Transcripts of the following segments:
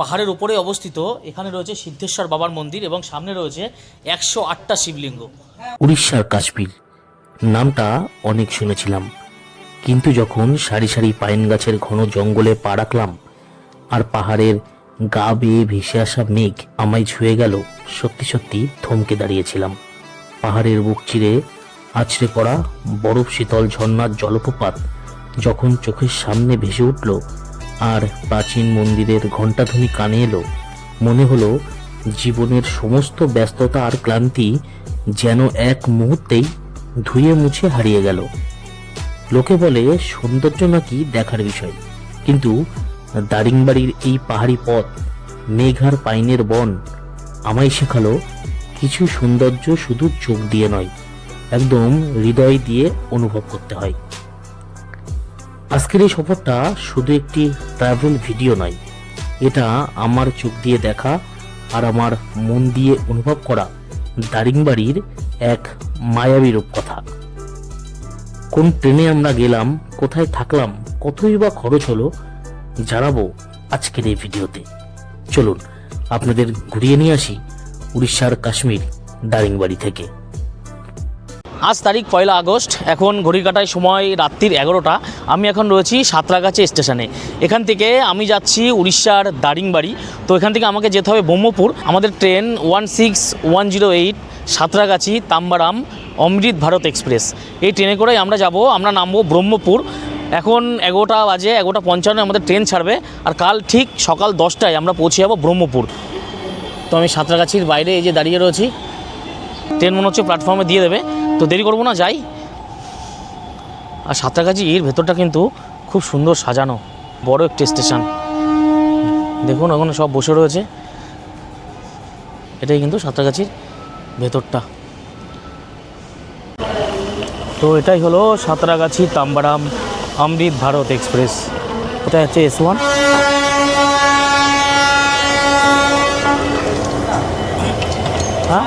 পাহাড়ের উপরে অবস্থিত। এখানে রয়েছে সিদ্ধেশ্বর বাবার মন্দির এবং সামনে রয়েছে 108টা শিবলিঙ্গ। উড়িষ্যার কাশ্মীর নামটা অনেক শুনেছিলাম, কিন্তু যখন সারি সারি পাইন গাছের ঘন জঙ্গলে পা রাখলাম আর পাহাড়ের গা বেয়ে ভেসে আসা মেঘ আমায় ছুঁয়ে গেল, সত্যি সত্যি থমকে দাঁড়িয়েছিলাম। পাহাড়ের বুক চিরে আছড়ে পড়া বরফ শীতল ঝর্ণার জলপ্রপাত যখন চোখের সামনে ভেসে উঠল আর প্রাচীন মন্দিরের ঘণ্টাধ্বনি কানে এলো, মনে হলো জীবনের সমস্ত ব্যস্ততা আর ক্লান্তি যেন এক মুহূর্তেই ধুয়ে মুছে হারিয়ে গেল। লোকে বলে সৌন্দর্য নাকি দেখার বিষয়, কিন্তু দারিংবাড়ির এই পাহাড়ি পথ, মেঘ আর পাইনের বন আমায় শেখালো কিছু সৌন্দর্য শুধু চোখ দিয়ে নয়, একদম হৃদয় দিয়ে অনুভব করতে হয়। আজকের এই সফরটা শুধু একটি ট্রাভেল ভিডিও নয়, এটা আমার চোখ দিয়ে দেখা আর আমার মন দিয়ে অনুভব করা দারিংবাড়ির এক মায়াবী রূপকথা। কোন ট্রেনে আমরা গেলাম, কোথায় থাকলাম, কতই বা খরচ হলো, জানাবো আজকের এই ভিডিওতে। চলুন আপনাদের ঘুরিয়ে নিয়ে আসি উড়িষ্যার কাশ্মীর দারিংবাড়ি থেকে। আজ তারিখ 1 আগস্ট, এখন ঘড়ি কাটায় সময় রাত্রির 11টা। আমি এখন রয়েছি সাঁতরাগাছি স্টেশনে। এখান থেকে আমি যাচ্ছি উড়িষ্যার দারিংবাড়ি। তো এখান থেকে আমাকে যেতে হবে ব্রহ্মপুর। আমাদের ট্রেন 16108 সাঁতরাগাছি তাম্বারাম অমৃত ভারত এক্সপ্রেস। এই ট্রেনে করেই আমরা যাব। আমরা নামবো ব্রহ্মপুর। এখন 11টা বাজে, 11:55 আমাদের ট্রেন ছাড়বে। আর কাল ঠিক সকাল 10টায় আমরা পৌঁছে যাবো ব্রহ্মপুর। তো আমি সাঁতরাগাছির বাইরে এই যে দাঁড়িয়ে রয়েছি, ট্রেন মনে হচ্ছে প্ল্যাটফর্মে দিয়ে দেবে। তো দেরি করবো না, যাই। আর সাঁতরাগাছির ভেতরটা কিন্তু খুব সুন্দর সাজানো, বড় একটি স্টেশন। দেখুন ওখানে সব বসে রয়েছে। এটাই কিন্তু সাঁতরাগাছির ভেতরটা। তো এটাই হলো সাঁতরাগাছি তাম্বারাম অমৃত ভারত এক্সপ্রেস। এটা হচ্ছে S1। হ্যাঁ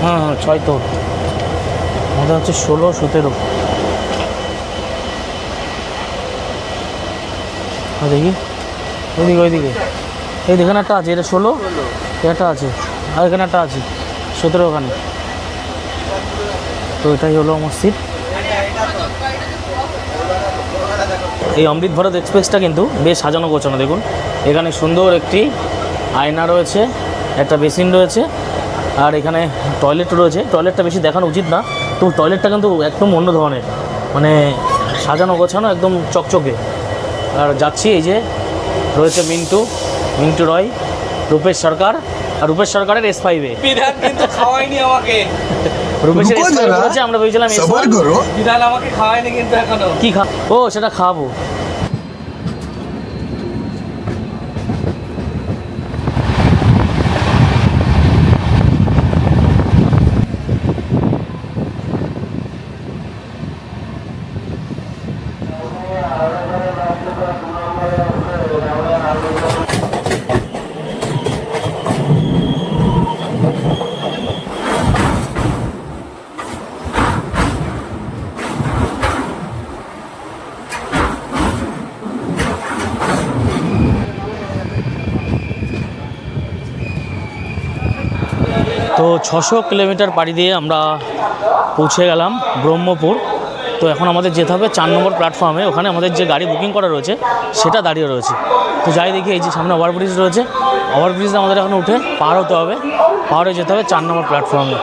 হ্যাঁ 6 তো আমাদের হচ্ছে 16, 17। দেখি ওইদিকে ওইদিকে এই দেখেন একটা আছে, এটা 16, এটা আছে, আর এখানে একটা আছে 17 ওখানে। তো এটাই হলো আমার সিট। এই অমৃত ভারত এক্সপ্রেসটা কিন্তু বেশ সাজানো গোছানো। দেখুন এখানে সুন্দর একটি আয়না রয়েছে, একটা বেসিন রয়েছে, আর এখানে টয়লেট রয়েছে। টয়লেটটা বেশি দেখানো উচিত না, তো টয়লেটটা কিন্তু একদম অন্য ধরনের, মানে সাজানো গোছানো একদম চকচকে। আর যাচ্ছি, এই যে রয়েছে মিন্টু রয়, রূপেশ সরকার, আর রূপেশ সরকারের S5-এ। বিধান কিন্তু খাওয়াইনি আমাকে। রূপেশের S5 রয়েছে, আমরা ভেবেছিলাম সবার করো। বিধান আমাকে খাওয়াইনি কিন্তু এখনো। কি ও সেটা খাওয়াবো। তো 600 কিলোমিটার পাড়ি দিয়ে আমরা পৌঁছে গেলাম ব্রহ্মপুর। তো এখন আমাদের যেতে হবে 4 নম্বর প্ল্যাটফর্মে। ওখানে আমাদের যে গাড়ি বুকিং করা রয়েছে সেটা দাঁড়িয়ে রয়েছে। তো যাই দেখি, এই যে সামনে ওভারব্রিজ রয়েছে, ওভারব্রিজে আমাদের এখন উঠে পার হতে হবে, পার হয়ে যেতে হবে 4 নম্বর প্ল্যাটফর্মে।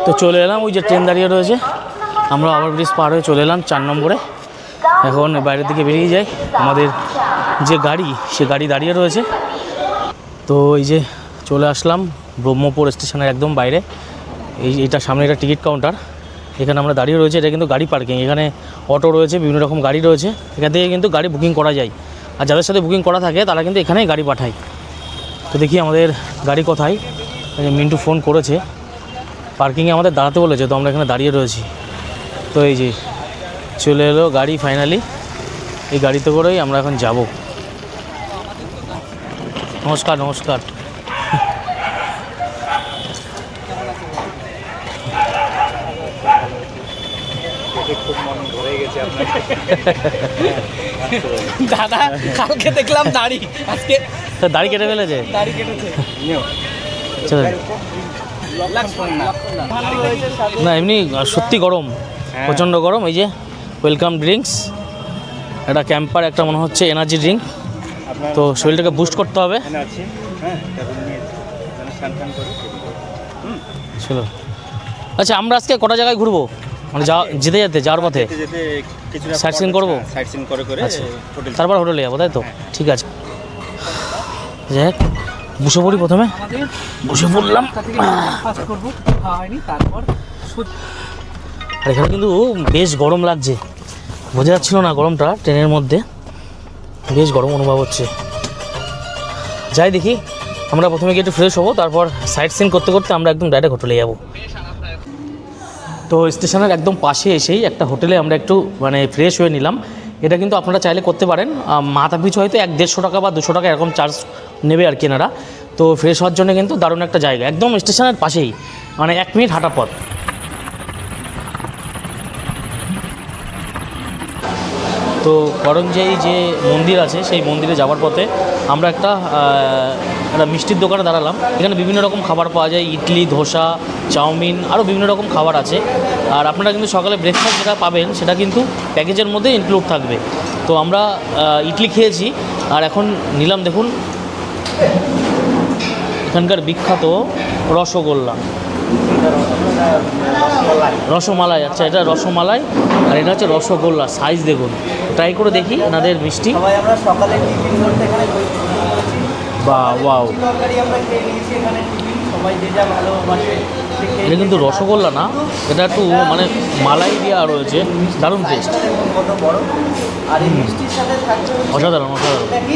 তো চলে এলাম, ওই যে ট্রেন দাঁড়িয়ে রয়েছে, আমরা ওভারব্রিজ পার হয়ে চলে এলাম 4 নম্বরে। এখন বাইরের দিকে বেরিয়ে যাই। আমাদের যে গাড়ি, সে গাড়ি দাঁড়িয়ে রয়েছে। তো এই যে চলে আসলাম ব্রহ্মপুর স্টেশনের একদম বাইরে। এইটা সামনে একটা টিকিট কাউন্টার, এখানে আমরা দাঁড়িয়ে রয়েছে। এটা কিন্তু গাড়ি পার্কিং, এখানে অটো রয়েছে, বিভিন্ন রকম গাড়ি রয়েছে। এখান থেকে কিন্তু গাড়ি বুকিং করা যায়, আর যাদের সাথে বুকিং করা থাকে তারা কিন্তু এখানেই গাড়ি পাঠায়। তো দেখি আমাদের গাড়ি কোথায়। মিন্টু ফোন করেছে, পার্কিংয়ে আমাদের দাঁড়াতে বলেছে, তো আমরা এখানে দাঁড়িয়ে রয়েছি। তো এই যে চলে এলো গাড়ি ফাইনালি। এই গাড়িতে করেই আমরা এখন যাব। নমস্কার নমস্কার। খুব মন ভরে গেছে দাদা কালকে দেখলাম দাড়ি, আজকে তা দাড়ি কেটে ফেলেছে। দাড়ি কেটেছে। চলো। না এমনি সত্যি গরম, প্রচণ্ড গরম। এই যে ওয়েলকাম ড্রিঙ্কস, একটা ক্যাম্পার, একটা মনে হচ্ছে এনার্জি ড্রিঙ্ক। তো শরীরটাকে বুস্ট করতে হবে। চলো। আচ্ছা আমরা আজকে কটা জায়গায় ঘুরবো, মানে যেতে যেতে যাওয়ার পথে সাইট সিন করবো, আচ্ছা তারপর হোটেলে যাবো, তাই তো? ঠিক আছে, যাই হোক, বসে পড়ি প্রথমে। বসে পড়লাম। ফার্স্ট করব, খাওয়া হয়নি, তারপর আর এখানে কিন্তু বেশ গরম লাগছে, বোঝা যাচ্ছিল না গরমটা ট্রেনের মধ্যে, বেশ গরম অনুভব হচ্ছে। যাই দেখি, আমরা প্রথমে গিয়ে একটু ফ্রেশ হবো, তারপর সাইট সিন করতে করতে আমরা একদম ডাইরেক্ট হোটেলে যাব। তো স্টেশনের একদম পাশে এসেই একটা হোটেলে আমরা একটু মানে ফ্রেশ হয়ে নিলাম। এটা কিন্তু আপনারা চাইলে করতে পারেন, মাথা পিছু হয়তো 150 টাকা বা 200 টাকা এরকম চার্জ নেবে আর কেনারা। তো ফ্রেশ হওয়ার জন্য কিন্তু দারুণ একটা জায়গা, একদম স্টেশনের পাশেই, মানে 1 মিনিট হাঁটা পথ। তো করঞ্জেই যে মন্দির আছে সেই মন্দিরে যাওয়ার পথে আমরা একটা মিষ্টির দোকানে দাঁড়ালাম। এখানে বিভিন্ন রকম খাবার পাওয়া যায়, ইডলি, ধোসা, চাউমিন, আরও বিভিন্ন রকম খাবার আছে। আর আপনারা কিন্তু সকালে ব্রেকফাস্ট যেটা পাবেন সেটা কিন্তু প্যাকেজের মধ্যে ইনক্লুড থাকবে। তো আমরা ইডলি খেয়েছি, আর এখন নিলাম দেখুন এখানকার বিখ্যাত রসগোল্লা, রসমালাই। আচ্ছা এটা রসমালাই, আর এটা হচ্ছে রসগোল্লা। সাইজ দেখুন, ট্রাই করে দেখি এনাদের মিষ্টি। সবাই আমরা সকালে টিফিন করতে এখানে বা ওয়াও, তরকারি আমরা খেয়ে নিয়েছি এখানে টিফিন, সবাই যে যা ভালোবাসে সে খেয়ে এটা কিন্তু রসগোল্লা না, এটা একটু মানে মালাই দেওয়া রয়েছে, দারুণ টেস্ট, দেখুন কত বড়। আর এই মিষ্টির সাথে থাকবে হচ্ছে অসাধারণ অসাধারণ। এটা কি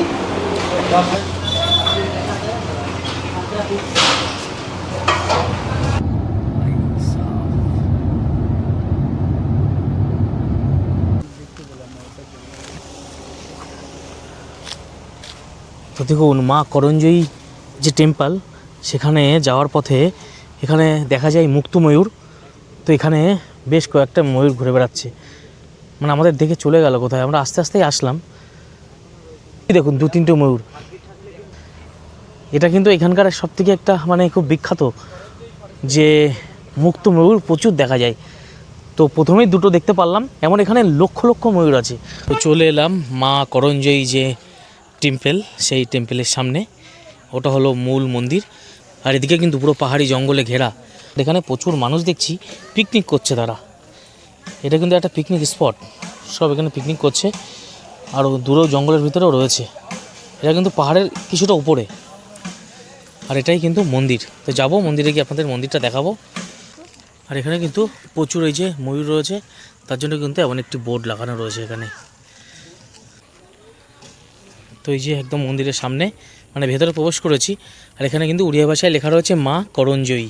তো দেখুন মা করঞ্জয়ী যে টেম্পল, সেখানে যাওয়ার পথে এখানে দেখা যায় মুক্ত ময়ূর। তো এখানে বেশ কয়েকটা ময়ূর ঘুরে বেড়াচ্ছে, মানে আমাদের দেখে চলে গেল কোথায়, আমরা আস্তে আস্তেই আসলাম। এই দেখুন 2-3টে ময়ূর। এটা কিন্তু এখানকার সবথেকে একটা মানে খুব বিখ্যাত যে মুক্ত ময়ূর প্রচুর দেখা যায়। তো প্রথমেই দুটো দেখতে পারলাম, এমন এখানে লক্ষ লক্ষ ময়ূর আছে। তো চলে এলাম মা করঞ্জয়ী যে টেম্পল, সেই টেম্পলের সামনে। ওটা হলো মূল মন্দির, আর এদিকে কিন্তু পুরো পাহাড়ি জঙ্গলে ঘেরা। এখানে প্রচুর মানুষ দেখছি পিকনিক করছে তারা। এটা কিন্তু একটা পিকনিক স্পট, সব এখানে পিকনিক করছে, আর দূরেও জঙ্গলের ভিতরেও রয়েছে। এটা কিন্তু পাহাড়ের কিছুটা উপরে, আর এটাই কিন্তু মন্দির। তো যাবো মন্দিরে গিয়ে আপনাদের মন্দিরটা দেখাবো। আর এখানে কিন্তু প্রচুর এই যে ময়ূর রয়েছে, তার জন্য কিন্তু এমন একটি বোর্ড লাগানো রয়েছে এখানে। তো এই যে একদম মন্দিরের সামনে, মানে ভেতরে প্রবেশ করেছি, আর এখানে কিন্তু উড়িয়া ভাষায় লেখা রয়েছে মা করঞ্জয়ী।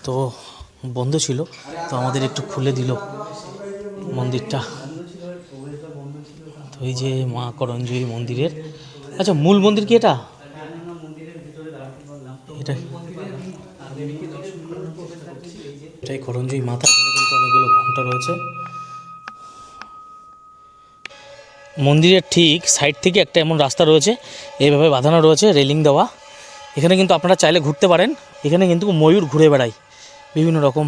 তো বন্ধ ছিল, তো আমাদের একটু খুলে দিল মন্দিরটা। তো এই যে মা করঞ্জয়ী মন্দিরের, আচ্ছা মূল মন্দির কি এটা? এটা এটাই করঞ্জয়ী মাতা। এখানে কিন্তু অনেকগুলো ঘন্টা রয়েছে। মন্দিরের ঠিক সাইড থেকে একটা এমন রাস্তা রয়েছে, এইভাবে বাঁধানো রয়েছে, রেলিং দেওয়া। এখানে কিন্তু আপনারা চাইলে ঘুরতে পারেন। এখানে কিন্তু ময়ূর ঘুরে বেড়ায় বিভিন্ন রকম,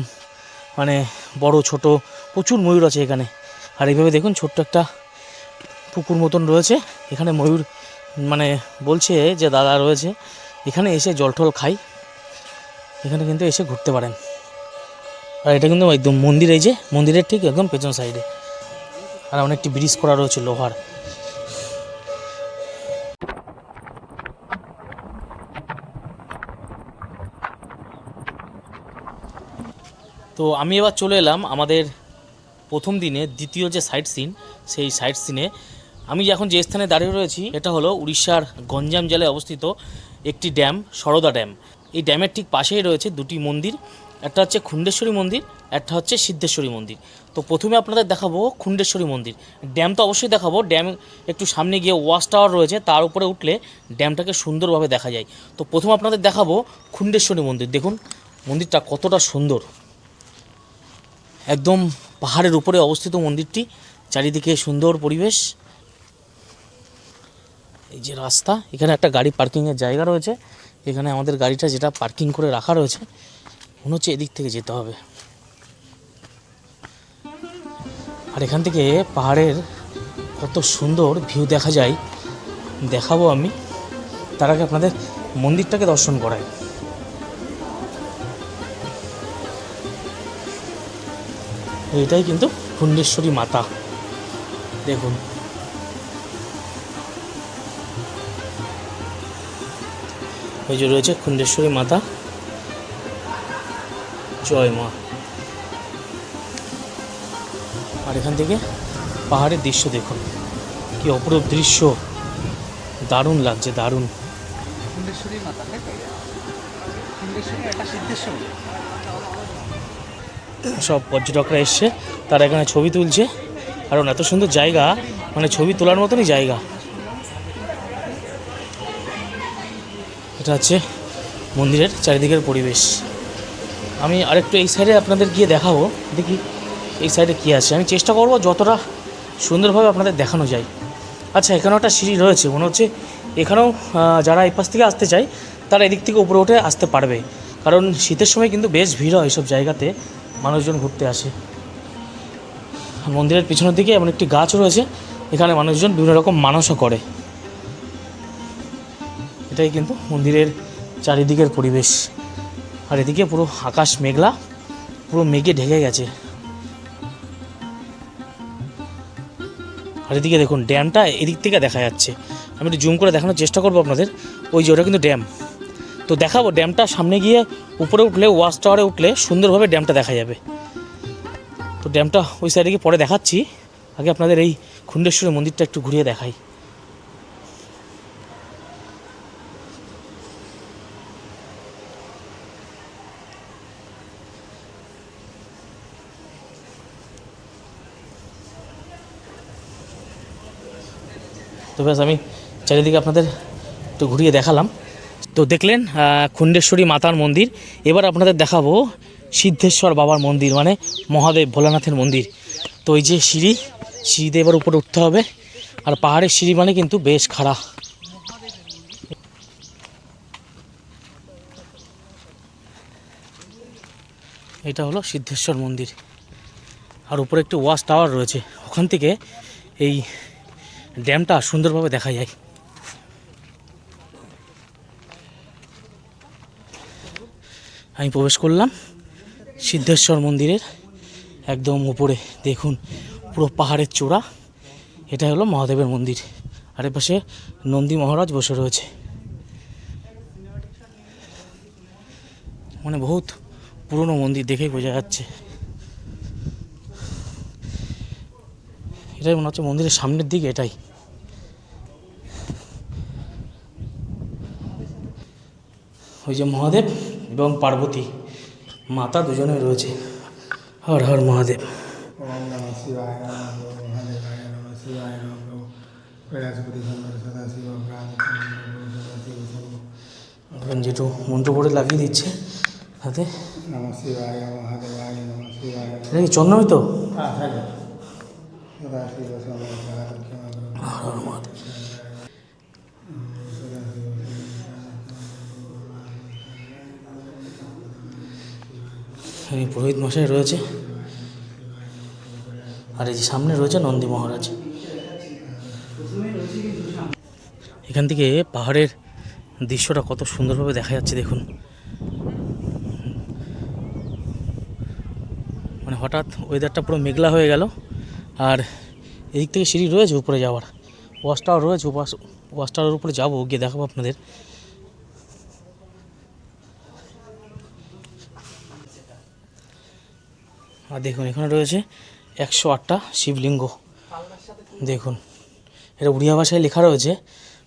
মানে বড় ছোট প্রচুর ময়ূর আছে এখানে। আর এইভাবে দেখুন ছোট্ট একটা পুকুর মতন রয়েছে, এখানে ময়ূর মানে বলছে যে দাদা রয়েছে, এখানে এসে জল টল খাই, এখানে কিন্তু এসে ঘুরতে পারেন। আর এটা কিন্তু একদম মন্দির, এই যে মন্দিরের ঠিক একদম পেছন সাইডে, আর অনেকটি ব্রিজ করা রয়েছে লোহার। তো আমি এবার চলে এলাম আমাদের প্রথম দিনে দ্বিতীয় যে সাইট সিন, সেই সাইট সিনে। আমি এখন যে স্থানে দাঁড়িয়ে রয়েছি এটা হলো উড়িষ্যার গঞ্জাম জেলায় অবস্থিত একটি ড্যাম, সরদা ড্যাম। এই ড্যামের ঠিক পাশেই রয়েছে দুটি মন্দির, একটা হচ্ছে খুন্ডেশ্বরী মন্দির, একটা হচ্ছে সিদ্ধেশ্বরী মন্দির। তো প্রথমে আপনাদের দেখাবো খুন্ডেশ্বরী মন্দির। ড্যাম তো অবশ্যই দেখাবো, ড্যাম একটু সামনে গিয়ে ওয়াচ টাওয়ার রয়েছে, তার উপরে উঠলে ড্যামটাকে সুন্দরভাবে দেখা যায়। তো প্রথমে আপনাদের দেখাবো খুন্ডেশ্বরী মন্দির। দেখুন মন্দিরটা কতটা সুন্দর, একদম পাহাড়ের উপরে অবস্থিত মন্দিরটি, চারিদিকে সুন্দর পরিবেশ। এই যে রাস্তা, এখানে একটা গাড়ি পার্কিংয়ের জায়গা রয়েছে, এখানে আমাদের গাড়িটা যেটা পার্কিং করে রাখা রয়েছে মনে হচ্ছে এদিক থেকে যেতে হবে। আর এখান থেকে পাহাড়ের কত সুন্দর ভিউ দেখা যায় দেখাবো আমি, তার আগে আপনাদের মন্দিরটাকে দর্শন করাই। এইটাই কিন্তু খুন্ডেশ্বরী মাতা, দেখুন এই যে রয়েছে খুন্ডেশ্বরী মাতা, জয় মা। আর এখান থেকে পাহাড়ের দৃশ্য দেখুন, কি অপরূপ দৃশ্য, দারুণ লাগছে, দারুণ। কুণ্ডেশ্বরী মাতা, তাই তো? কুণ্ডেশ্বরী একটা সিদ্ধেশ্বর। সব পর্যটকরা এসছে, তারা এখানে ছবি তুলছে, কারণ এত সুন্দর জায়গা, মানে ছবি তোলার মতনই জায়গা। এটা হচ্ছে মন্দিরের চারিদিকের পরিবেশ। আমি আরেকটু এই সাইডে আপনাদের গিয়ে দেখাবো, দেখি এই সাইডে কী আছে। আমি চেষ্টা করব যতটা সুন্দরভাবে আপনাদের দেখানো যায়। আচ্ছা, এখানেও একটা সিঁড়ি রয়েছে, মনে হচ্ছে এখানেও যারা এই পাশ থেকে আসতে চায় তারা এদিক থেকে উপরে উঠে আসতে পারবে, কারণ শীতের সময় কিন্তু বেশ ভিড় হয় এইসব জায়গাতে, মানুষজন ঘুরতে আসে। মন্দিরের পিছনের দিকে এমন একটি গাছ রয়েছে, এখানে মানুষজন বিভিন্ন রকম মানসও করে। এটাই কিন্তু মন্দিরের চারিদিকের পরিবেশ। আর এদিকে পুরো আকাশ মেঘলা, পুরো মেঘে ঢেকে গেছে। আর এদিকে দেখুন ড্যামটা এদিক থেকে দেখা যাচ্ছে, আমি একটু জুম করে দেখানোর চেষ্টা করবো আপনাদের। ওই যে ওটা কিন্তু ড্যাম, তো দেখাবো ড্যামটা সামনে গিয়ে উপরে উঠলে, ওয়াচ টাওয়ারে উঠলে সুন্দরভাবে ড্যামটা দেখা যাবে। তো ড্যামটা ওই সাইডে গিয়ে পরে দেখাচ্ছি, আগে আপনাদের এই খুন্ডেশ্বরী মন্দিরটা একটু ঘুরিয়ে দেখাই। তো ব্যাস আমি চারিদিকে আপনাদের একটু ঘুরিয়ে দেখালাম। তো দেখলেন খুন্ডেশ্বরী মাতার মন্দির, এবার আপনাদের দেখাবো সিদ্ধেশ্বর বাবার মন্দির, মানে মহাদেব ভোলানাথের মন্দির। তো এই যে সিঁড়িতে এবার উপরে উঠতে হবে, আর পাহাড়ের সিঁড়ি মানে কিন্তু বেশ খাড়া। এটা হলো সিদ্ধেশ্বর মন্দির, আর উপরে একটি ওয়াচ টাওয়ার রয়েছে, ওখান থেকে এই ড্যামটা সুন্দরভাবে দেখা যায়। আমি প্রবেশ করলাম সিদ্ধেশ্বর মন্দিরের একদম উপরে, দেখুন পুরো পাহাড়ের চূড়া, এটা হলো মহাদেবের মন্দির। আর এপাশে নন্দী মহারাজ বসে রয়েছে, মানে বহুত পুরনো মন্দির দেখেই বোঝা যাচ্ছে। এটাই মনে হচ্ছে মন্দিরের সামনের দিকে, এটাই। ওই যে মহাদেব এবং পার্বতী মাতা দুজনে রয়েছে। হর হর মহাদেব। ওম নমঃ শিবায় নমঃ মহাদেবায় নমঃ শিবায় নমঃ কৈলাসপতি শঙ্কর সদাশিব এখন যেটু মন্ত্র পড়ে লাগিয়ে দিচ্ছে হাতে। নমঃ শিবায় মহাদেবায় নমঃ শিবায় এটা কি চন্দ্রমী তো? সদাশিব শঙ্কর হর হর মহাদেব। এই পুরোহিত মশাই রয়েছে, আর এই যে সামনে রয়েছে নন্দী মহারাজ। এখান থেকে পাহাড়ের দৃশ্যটা কত সুন্দরভাবে দেখা যাচ্ছে দেখুন। মানে হঠাৎ ওয়েদারটা পুরো মেঘলা হয়ে গেল, আর এদিক থেকে সিঁড়ি রয়েছে উপরে যাওয়ার, ওয়াচ টাওয়ার রয়েছে, ওয়াচ টাওয়ারের উপরে যাবো, গিয়ে দেখাবো আপনাদের। আর দেখুন এখানে রয়েছে 108টা শিবলিঙ্গ, দেখুন এটা উড়িয়া ভাষায় লেখা রয়েছে,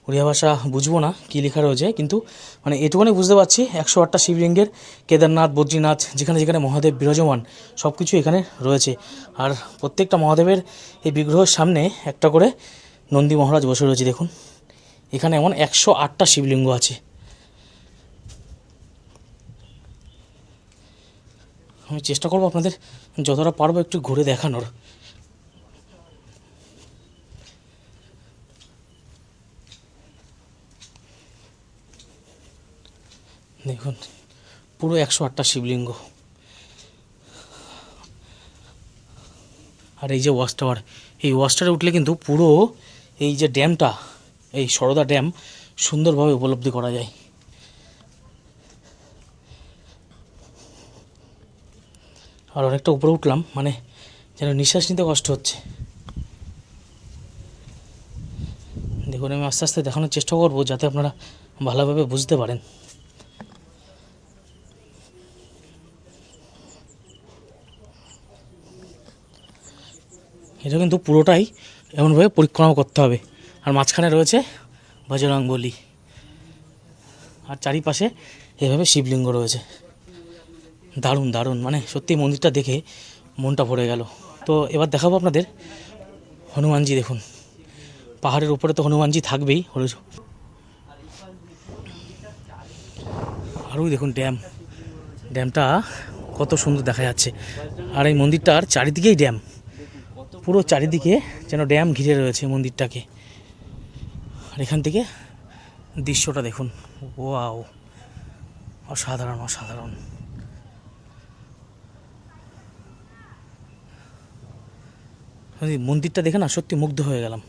উড়িয়া ভাষা বুঝবো না কী লেখা রয়েছে, কিন্তু মানে এটুকুনি বুঝতে পারছি 108টা শিবলিঙ্গের কেদারনাথ, বদ্রীনাথ, যেখানে যেখানে মহাদেব বিরাজমান সব কিছু এখানে রয়েছে। আর প্রত্যেকটা মহাদেবের এই বিগ্রহের সামনে একটা করে নন্দী মহারাজ বসে রয়েছে, দেখুন এখানে এমন 108টা শিবলিঙ্গ আছে। আমি চেষ্টা করবো আপনাদের যতটা পারবো একটু ঘুরে দেখানোর। দেখুন পুরো 108টা শিবলিঙ্গ। আর এই যে ওয়াচ টাওয়ার, এই ওয়াচ টাওয়ারে উঠলে কিন্তু পুরো এই যে ড্যামটা, এই সরদা ড্যাম সুন্দরভাবে উপলব্ধি করা যায়। আর অনেকটা উপরে উঠলাম, মানে যেন নিঃশ্বাস নিতে কষ্ট হচ্ছে। দেখুন আমি আস্তে আস্তে দেখানোর চেষ্টা করবো যাতে আপনারা ভালোভাবে বুঝতে পারেন। এটা কিন্তু পুরোটাই এমনভাবে পরিক্রমা করতে হবে। আর মাঝখানে রয়েছে বজরংবলী, আর চারিপাশে এভাবে শিবলিঙ্গ রয়েছে। দারুণ দারুণ, মানে সত্যি মন্দিরটা দেখে মনটা ভরে গেল। তো এবার দেখাবো আপনাদের হনুমানজি। দেখুন পাহাড়ের উপরে তো হনুমানজি থাকবেই। আর ওই দেখুন ড্যামটা কত সুন্দর দেখা যাচ্ছে। আর এই মন্দিরটার চারিদিকেই ড্যাম, পুরো চারিদিকে যেন ড্যাম ঘিরে রয়েছে মন্দিরটাকে। আর এখান থেকে দৃশ্যটা দেখুন, ওয়াও, অসাধারণ অসাধারণ। মন্দিরটা দেখে না সত্যি মুগ্ধ হয়ে গেলাম।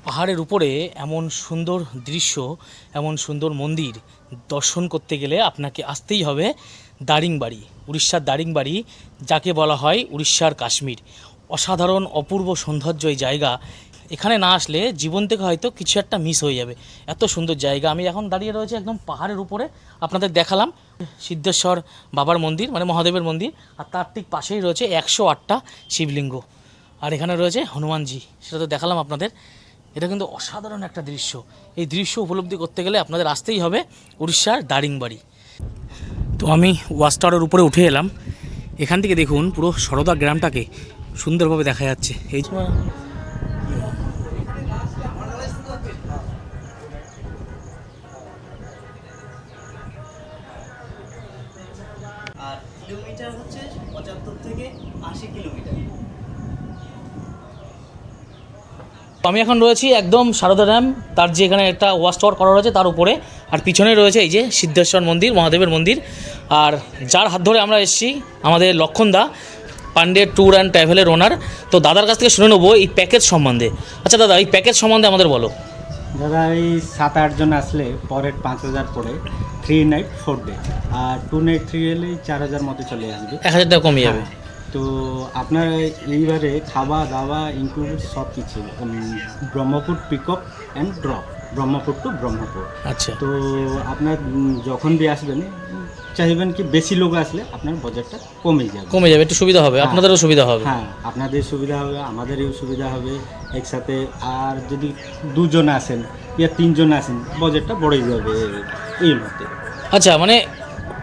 পাহাড়ের উপরে এমন সুন্দর দৃশ্য, এমন সুন্দর মন্দির দর্শন করতে গেলে আপনাকে আসতেই হবে দারিংবাড়ি, উড়িষ্যার দারিংবাড়ি, যাকে বলা হয় উড়িষ্যার কাশ্মীর। অসাধারণ অপূর্ব সৌন্দর্য এই জায়গা। এখানে না আসলে জীবন থেকে হয়তো কিছু একটা মিস হয়ে যাবে, এত সুন্দর জায়গা। আমি এখন দাঁড়িয়ে রয়েছে একদম পাহাড়ের উপরে, আপনাদের দেখালাম সিদ্ধেশ্বর বাবার মন্দির, মানে মহাদেবের মন্দির। আর তার ঠিক পাশেই রয়েছে 108টা শিবলিঙ্গ। আর এখানে রয়েছে হনুমানজি, সেটা তো দেখালাম আপনাদের। এটা কিন্তু অসাধারণ একটা দৃশ্য। এই দৃশ্য উপলব্ধি করতে গেলে আপনাদের আসতেই হবে উড়িষ্যার দারিংবাড়ি। তো আমি ওয়াচ টাওয়ারের উপরে উঠে এলাম। এখান থেকে দেখুন পুরো সরদা গ্রামটাকে সুন্দরভাবে দেখা যাচ্ছে। এই আর কিলোমিটার হচ্ছে 75 থেকে 80 কিলোমিটার। আমি এখন রয়েছি একদম সারদা ড্যাম, তার যে এখানে একটা ওয়াচ টাওয়ার করা রয়েছে তার উপরে। আর পিছনে রয়েছে এই যে সিদ্ধেশ্বর মন্দির, মহাদেবের মন্দির। আর যার হাত ধরে আমরা এসেছি আমাদের লক্ষণদা, পান্ডে ট্যুর অ্যান্ড ট্রাভেলের ওনার। তো দাদার কাছ থেকে শুনে নেবো এই প্যাকেজ সম্বন্ধে। আচ্ছা দাদা, এই প্যাকেজ সম্বন্ধে আমাদের বলো। দাদা এই 7-8 জন আসলে পরের 5,000 পড়ে, 3 নাইট 4 ডে। আর 2 নাইট 3 এলে 4,000 মতো চলে আসবে, 1,000 টাকা কমে যাবে। তো আপনার এইবারে খাওয়া দাওয়া ইনক্লুডেড সব কিছু, Brahmapur pick up and drop, Brahmapur to Brahmapur. আচ্ছা, তো আপনার যখন দিয়ে আসবেন চাইবেন কি বেশি লোক আসলে আপনার বাজেটটা কমে যাবে, একটু সুবিধা হবে, আপনাদেরও সুবিধা হবে। হ্যাঁ, আপনাদের সুবিধা হবে, আমাদেরও সুবিধা হবে একসাথে। আর যদি 2 জন আসেন ইয়া 3 জন আসেন বাজেটটা বড়ই যাবে এই মতে। আচ্ছা, মানে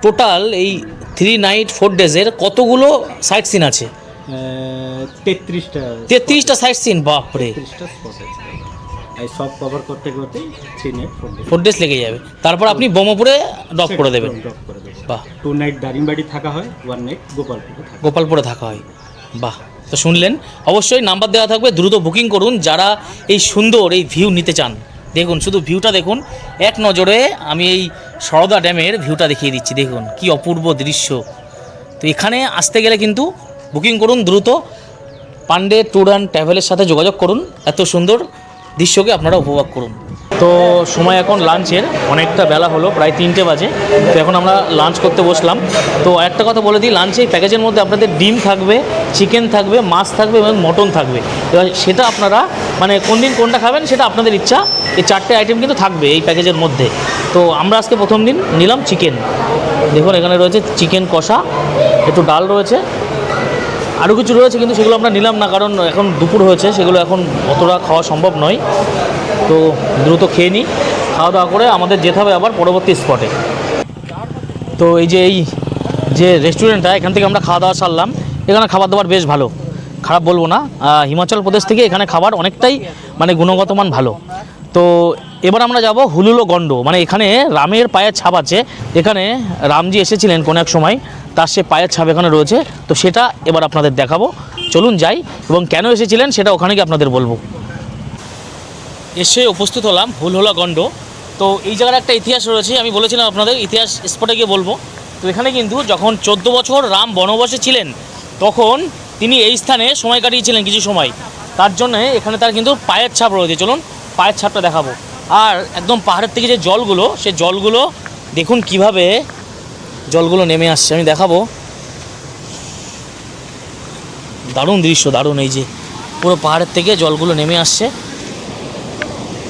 টোটাল এই 3 নাইট 4 ডেজের কতগুলো সাইট সিন আছে? 33টা সাইট সিন, বাপরে। 33টা স্পট আছে, এই সব কভার করতে করতে 3 নাইট 4 ডেজ লেগে যাবে। তারপর আপনি ব্রহ্মপুরে ড্রপ করে দেবেন। বাহ। 2 নাইট দারিংবাড়ি থাকা হয়, 1 নাইট গোপালপুরে থাকা হয়। বাহ। তো শুনলেন, অবশ্যই নাম্বার দেওয়া থাকবে, দ্রুত বুকিং করুন যারা এই সুন্দর এই ভিউ নিতে চান। দেখুন শুধু ভিউটা দেখুন, এক নজরে আমি এই সরদা ড্যামের ভিউটা দেখিয়ে দিচ্ছি। দেখুন কি অপূর্ব দৃশ্য। তো এখানে আসতে গেলে কিন্তু বুকিং করুন দ্রুত, পান্ডে ট্যুর অ্যান্ড ট্রাভেলের সাথে যোগাযোগ করুন, এত সুন্দর দৃশ্যকে আপনারা উপভোগ করুন। তো সময় এখন লাঞ্চের, অনেকটা বেলা হলো, প্রায় 3টে বাজে। তো এখন আমরা লাঞ্চ করতে বসলাম। তো একটা কথা বলে দিই, লাঞ্চে এই প্যাকেজের মধ্যে আপনাদের ডিম থাকবে, চিকেন থাকবে, মাছ থাকবে এবং মটন থাকবে। এবার সেটা আপনারা মানে কোন দিন কোনটা খাবেন সেটা আপনাদের ইচ্ছা। এই 4টে আইটেম কিন্তু থাকবে এই প্যাকেজের মধ্যে। তো আমরা আজকে প্রথম দিন নিলাম চিকেন। দেখুন এখানে রয়েছে চিকেন কষা, একটু ডাল রয়েছে, আরও কিছু রয়েছে কিন্তু সেগুলো আমরা নিলাম না, কারণ এখন দুপুর হয়েছে, সেগুলো এখন অতটা খাওয়া সম্ভব নয়। তো দ্রুত খেয়ে নিই, খাওয়া দাওয়া করে আমাদের যেতে হবে আবার পরবর্তী স্পটে। তো এই যে রেস্টুরেন্টটা, এখান থেকে আমরা খাওয়া দাওয়া সারলাম। এখানে খাবার দাবার বেশ ভালো, খারাপ বলবো না। হিমাচল প্রদেশ থেকে এখানে খাবার অনেকটাই মানে গুণগত মান ভালো। তো এবার আমরা যাব হুলুলো গন্ড, মানে এখানে রামের পায়ের ছাপ আছে। এখানে রামজি এসেছিলেন কোনো এক সময়, তার সে পায়ের ছাপ এখানে রয়েছে। তো সেটা এবার আপনাদের দেখাবো, চলুন যাই, এবং কেন এসেছিলেন সেটা ওখানে গিয়ে আপনাদের বলবো। এসে উপস্থিত হলাম হুলহুলা গন্ড। তো এই জায়গার একটা ইতিহাস রয়েছে, আমি বলেছিলাম আপনাদের ইতিহাস স্পটে গিয়ে বলবো। তো এখানে কিন্তু যখন 14 বছর রাম বনবাসে ছিলেন, তখন তিনি এই স্থানে সময় কাটিয়েছিলেন কিছু সময়, তার জন্য এখানে তার কিন্তু পায়ের ছাপ রয়েছে। চলুন পায়ের ছাপটা দেখাবো। আর একদম পাহাড়ের থেকে যে জলগুলো, সে জলগুলো দেখুন কিভাবে জলগুলো নেমে আসছে, আমি দেখাবো। দারুণ দৃশ্য, দারুণ, এই যে পুরো পাহাড়ের থেকে জলগুলো নেমে আসছে।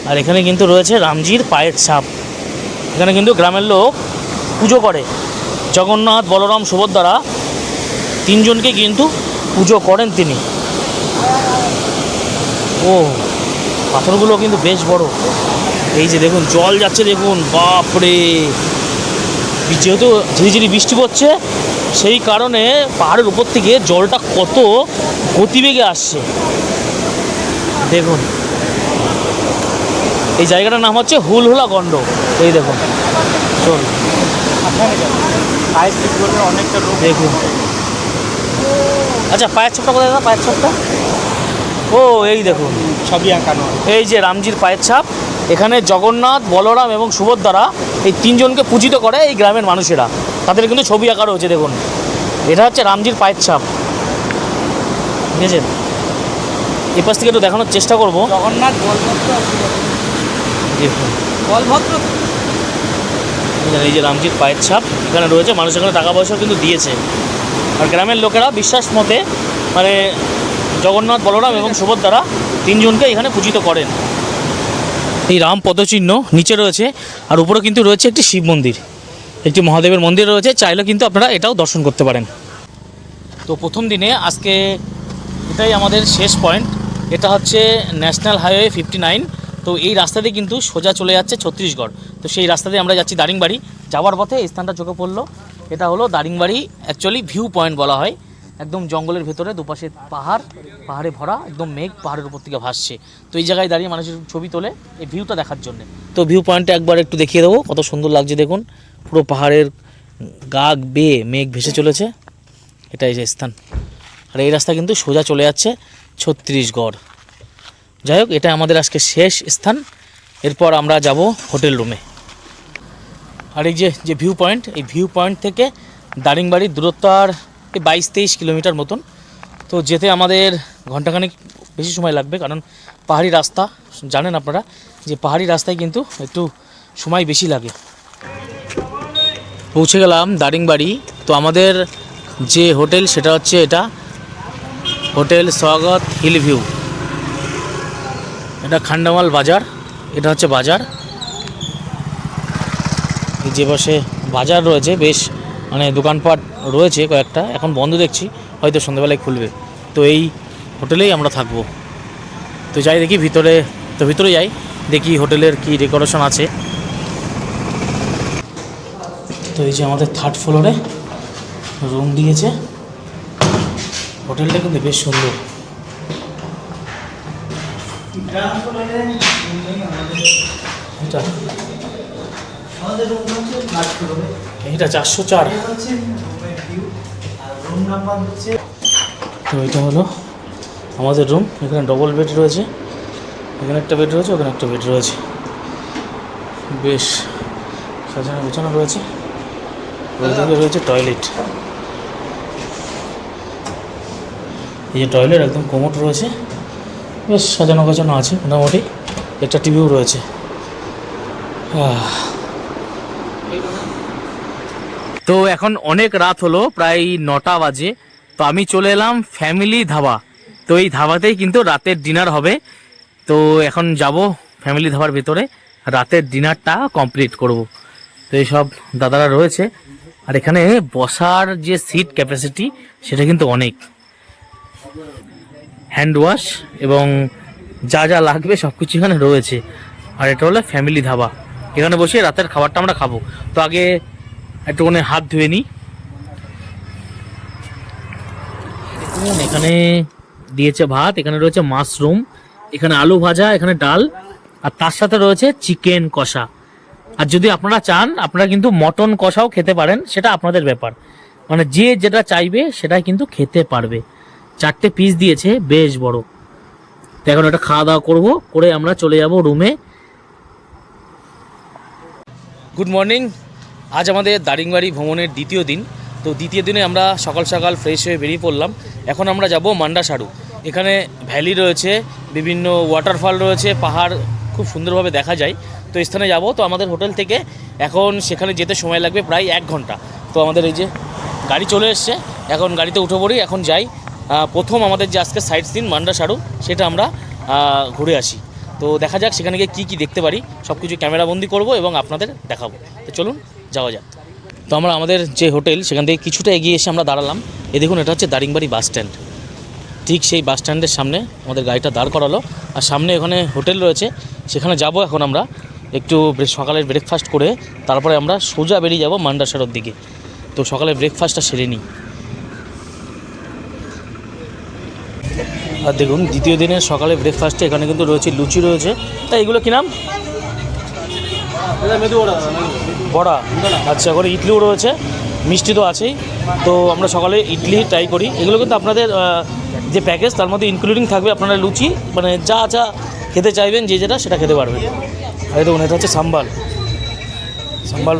আর এখানে কিন্তু রয়েছে রামজির পায়ের ছাপ। এখানে কিন্তু গ্রামের লোক পুজো করে, জগন্নাথ, বলরাম, সুভদ্রা তিনজনকে কিন্তু পুজো করেন তিনি। ও পাথরগুলো কিন্তু বেশ বড়, এই যে দেখুন জল যাচ্ছে, দেখুন বাপরে। যেহেতু ঝিরিঝিরি বৃষ্টি পড়ছে, সেই কারণে পাহাড়ের উপর থেকে জলটা কত গতিবেগে আসছে দেখুন। এই জায়গাটার নাম হচ্ছে হুলহুলা গন্ড। এই দেখুন, চল অনেকটা রোগ দেখুন। আচ্ছা পায়ের ছাপটা কোথায় দাদা? পায়ের ছাপটা ও এই দেখুন, সবই আঁকানো। এই যে রামজির পায়ের ছাপ। এখানে জগন্নাথ, বলরাম এবং সুভদ্রা এই তিনজনকে পূজিত করে এই গ্রামের মানুষেরা, তাদের কিন্তু ছবি আঁকা রয়েছে দেখুন। এটা হচ্ছে রামজির পায়ের ছাপ, বুঝেছেন? এই পাশ থেকে একটু দেখানোর চেষ্টা করবো। জগন্নাথ, বলভদ্র, দেখুন বলভদ্র এই যে রামজির পায়ের ছাপ এখানে রয়েছে। মানুষ এখানে টাকা পয়সাও কিন্তু দিয়েছে। আর গ্রামের লোকেরা বিশ্বাস মতে মানে জগন্নাথ, বলরাম এবং সুভদ্রা তিনজনকে এখানে পূজিত করেন। এই রাম পদচিহ্ন নিচে রয়েছে, আর উপরে কিন্তু রয়েছে একটি শিব মন্দির, একটি মহাদেবের মন্দির রয়েছে। চাইলে কিন্তু আপনারা এটাও দর্শন করতে পারেন। তো প্রথম দিনে আজকে এটাই আমাদের শেষ পয়েন্ট। এটা হচ্ছে ন্যাশনাল হাইওয়ে 59। তো এই রাস্তা দিয়ে কিন্তু সোজা চলে যাচ্ছে ছত্তিশগড়। তো সেই রাস্তা দিয়ে আমরা যাচ্ছি দারিংবাড়ি। যাওয়ার পথে এই স্থানটা চোখে পড়লো, এটা হলো দারিংবাড়ি। অ্যাকচুয়ালি ভিউ পয়েন্ট বলা হয়। একদম জঙ্গলের ভেতরে, দুপাশে পাহাড়, পাহাড়ে ভরা, একদম মেঘ পাহাড়ের উপর থেকে ভাসছে। তো এই জায়গায় দাঁড়িয়ে মানুষের ছবি তোলে এই ভিউটা দেখার জন্য। তো ভিউ পয়েন্টটা একবার একটু দেখিয়ে দেবো, কত সুন্দর লাগছে দেখুন। পুরো পাহাড়ের গা বেয়ে মেঘ ভেসে চলেছে, এটাই যে স্থান। আর এই রাস্তা কিন্তু সোজা চলে যাচ্ছে ছত্তিশগড়। যাই হোক, এটা আমাদের আজকে শেষ স্থান। এরপর আমরা যাব হোটেল রুমে। আর এই যে ভিউ পয়েন্ট, এই ভিউ পয়েন্ট থেকে দারিংবাড়ির দূরত্ব আর 22-23 কিলোমিটার মতন। তো যেতে আমাদের ঘন্টাখানেক বেশি সময় লাগবে, কারণ পাহাড়ি রাস্তা, জানেন আপনারা যে পাহাড়ি রাস্তায় কিন্তু একটু সময় বেশি লাগে। পৌঁছে গেলাম দারিংবাড়ি। তো আমাদের যে হোটেল সেটা হচ্ছে এটা হোটেল স্বাগত হিল ভিউ। এটা খান্ডামাল বাজার, এটা হচ্ছে বাজার। এই যে পাশে বাজার রয়েছে, বেশ মানে দোকানপাট রয়েছে কয়েকটা, এখন বন্ধ দেখছি, হয়তো সন্ধ্যাবেলায় খুলবে। তো এই হোটেলেই আমরা থাকবো। তো যাই দেখি ভিতরে, তো ভিতরে যাই দেখি হোটেলের কি ডেকোরেশন আছে। তো এই যে আমাদের 3rd ফ্লোরে রুম দিয়েছে। হোটেলটা কিন্তু বেশ সুন্দর। এটা 404। তো এটা হলো আমাদের রুম। এখানে ডবল বেড রয়েছে, এখানে একটা বেড রয়েছে, ওখানে একটা বেড রয়েছে। বেশ সাজানো গোছানো রয়েছে। ওইদিকে রয়েছে টয়লেট। এই যে টয়লেট, একদম কোমোড রয়েছে, বেশ সাজানো গোছানো আছে মোটামুটি। একটা টিভিও রয়েছে। তো এখন অনেক রাত হলো, প্রায় 9টা বাজে। তো আমি চলে এলাম ফ্যামিলি ধাবা। তো এই ধাবাতেই কিন্তু রাতের ডিনার হবে। তো এখন যাব ফ্যামিলি ধাবার ভেতরে, রাতের ডিনারটা কমপ্লিট করব। তো এই সব দাদারা রয়েছে। আর এখানে বসার যে সিট ক্যাপাসিটি সেটা কিন্তু অনেক। হ্যান্ড ওয়াশ এবং যা যা লাগবে সব কিছু এখানে রয়েছে। আর এটা হলো ফ্যামিলি ধাবা, এখানে বসে রাতের খাবারটা আমরা খাবো। তো আগে একটুখানি হাত ধুয়ে নিই। দেখুন এখানে দিয়েছে ভাত, এখানে রয়েছে মাশরুম, এখানে আলু ভাজা, এখানে ডাল, আর তার সাথে রয়েছে চিকেন কষা। আর যদি আপনারা চান আপনারা কিন্তু মটন কষাও খেতে পারেন, সেটা আপনাদের ব্যাপার, মানে যে যেটা চাইবে সেটাই কিন্তু খেতে পারবে। 4টে পিস দিয়েছে, বেশ বড়। তো এখন একটা খাওয়া দাওয়া করবো, করে আমরা চলে যাব রুমে। Good morning. আজ আমাদের দারিংবাড়ি ভ্রমণের দ্বিতীয় দিন। তো দ্বিতীয় দিনে আমরা সকাল সকাল ফ্রেশ হয়ে বেরিয়ে পড়লাম। এখন আমরা যাব মান্ডাসারু। এখানে ভ্যালি রয়েছে, বিভিন্ন ওয়াটারফল রয়েছে, পাহাড় খুব সুন্দরভাবে দেখা যায়। তো এই স্থানে যাব। তো আমাদের হোটেল থেকে এখন সেখানে যেতে সময় লাগবে প্রায় 1 ঘন্টা। তো আমাদের এই যে গাড়ি চলে এসছে, এখন গাড়িতে উঠে পড়ি, এখন যাই। প্রথম আমাদের যে আজকে সাইট সিন মান্ডাসারু, সেটা আমরা ঘুরে আসি। তো দেখা যাক সেখানে গিয়ে কী কী দেখতে পারি, সব কিছু ক্যামেরাবন্দি করব এবং আপনাদের দেখাবো। তো চলুন যাওয়া যাক। তো আমরা আমাদের যে হোটেল সেখান থেকে কিছুটা এগিয়ে এসে আমরা দাঁড়ালাম। এই দেখুন, এটা হচ্ছে দারিংবাড়ি বাস স্ট্যান্ড। ঠিক সেই বাস স্ট্যান্ডের সামনে আমাদের গাড়িটা দাঁড় করালো, আর সামনে ওখানে হোটেল রয়েছে, সেখানে যাব। এখন আমরা একটু সকালের ব্রেকফাস্ট করে তারপরে আমরা সোজা বেরিয়ে যাব মান্ডাসারুর দিকে। তো সকালের ব্রেকফাস্টটা সেরে নিই। আর দেখুন, দ্বিতীয় দিনের সকালে ব্রেকফাস্টে এখানে কিন্তু রয়েছে লুচি রয়েছে। তাই এগুলো কী নাম? বড়া। আচ্ছা, করে ইডলিও রয়েছে, মিষ্টি তো আছেই। তো আমরা সকালে ইডলি ট্রাই করি। এগুলো কিন্তু আপনাদের যে প্যাকেজ তার মধ্যে ইনক্লুডিং থাকবে। আপনারা লুচি মানে যা যা খেতে চাইবেন, যে যেটা সেটা খেতে পারবেন। আর দেখুন, এটা হচ্ছে সাম্বাল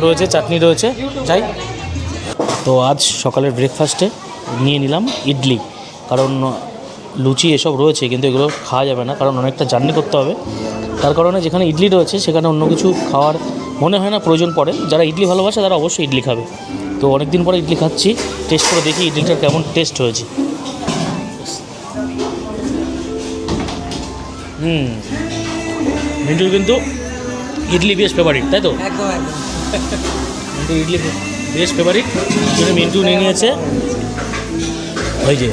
রয়েছে, চাটনি রয়েছে। যাই। তো আজ সকালের ব্রেকফাস্টে নিয়ে নিলাম ইডলি, কারণ লুচি এসব রয়েছে কিন্তু এগুলো খাওয়া যাবে না, কারণ অনেকটা জার্নি করতে হবে। তার কারণে যেখানে ইডলি রয়েছে সেখানে অন্য কিছু খাওয়ার মনে হয় না প্রয়োজন পড়ে। যারা ইডলি ভালোবাসে তারা অবশ্যই ইডলি খাবে। তো অনেক দিন পরে ইডলি খাচ্ছি, টেস্ট করে দেখি ইডলিটার কেমন টেস্ট হয়েছে। মিন্টুর কিন্তু ইডলি বেশ ফেভারিট, তাই তো? একদম একদম। মিন্টু ইডলি বেশ ফেভারিট, দুজনে মিন্টু নিয়ে নিয়েছে। ওই যে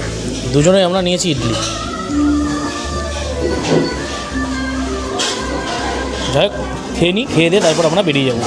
দুজনে আমরা নিয়েছি ইডলি। যাই হোক, খেয়ে নিই, খেয়ে দিয়ে তারপর আমরা বেরিয়ে যাবো।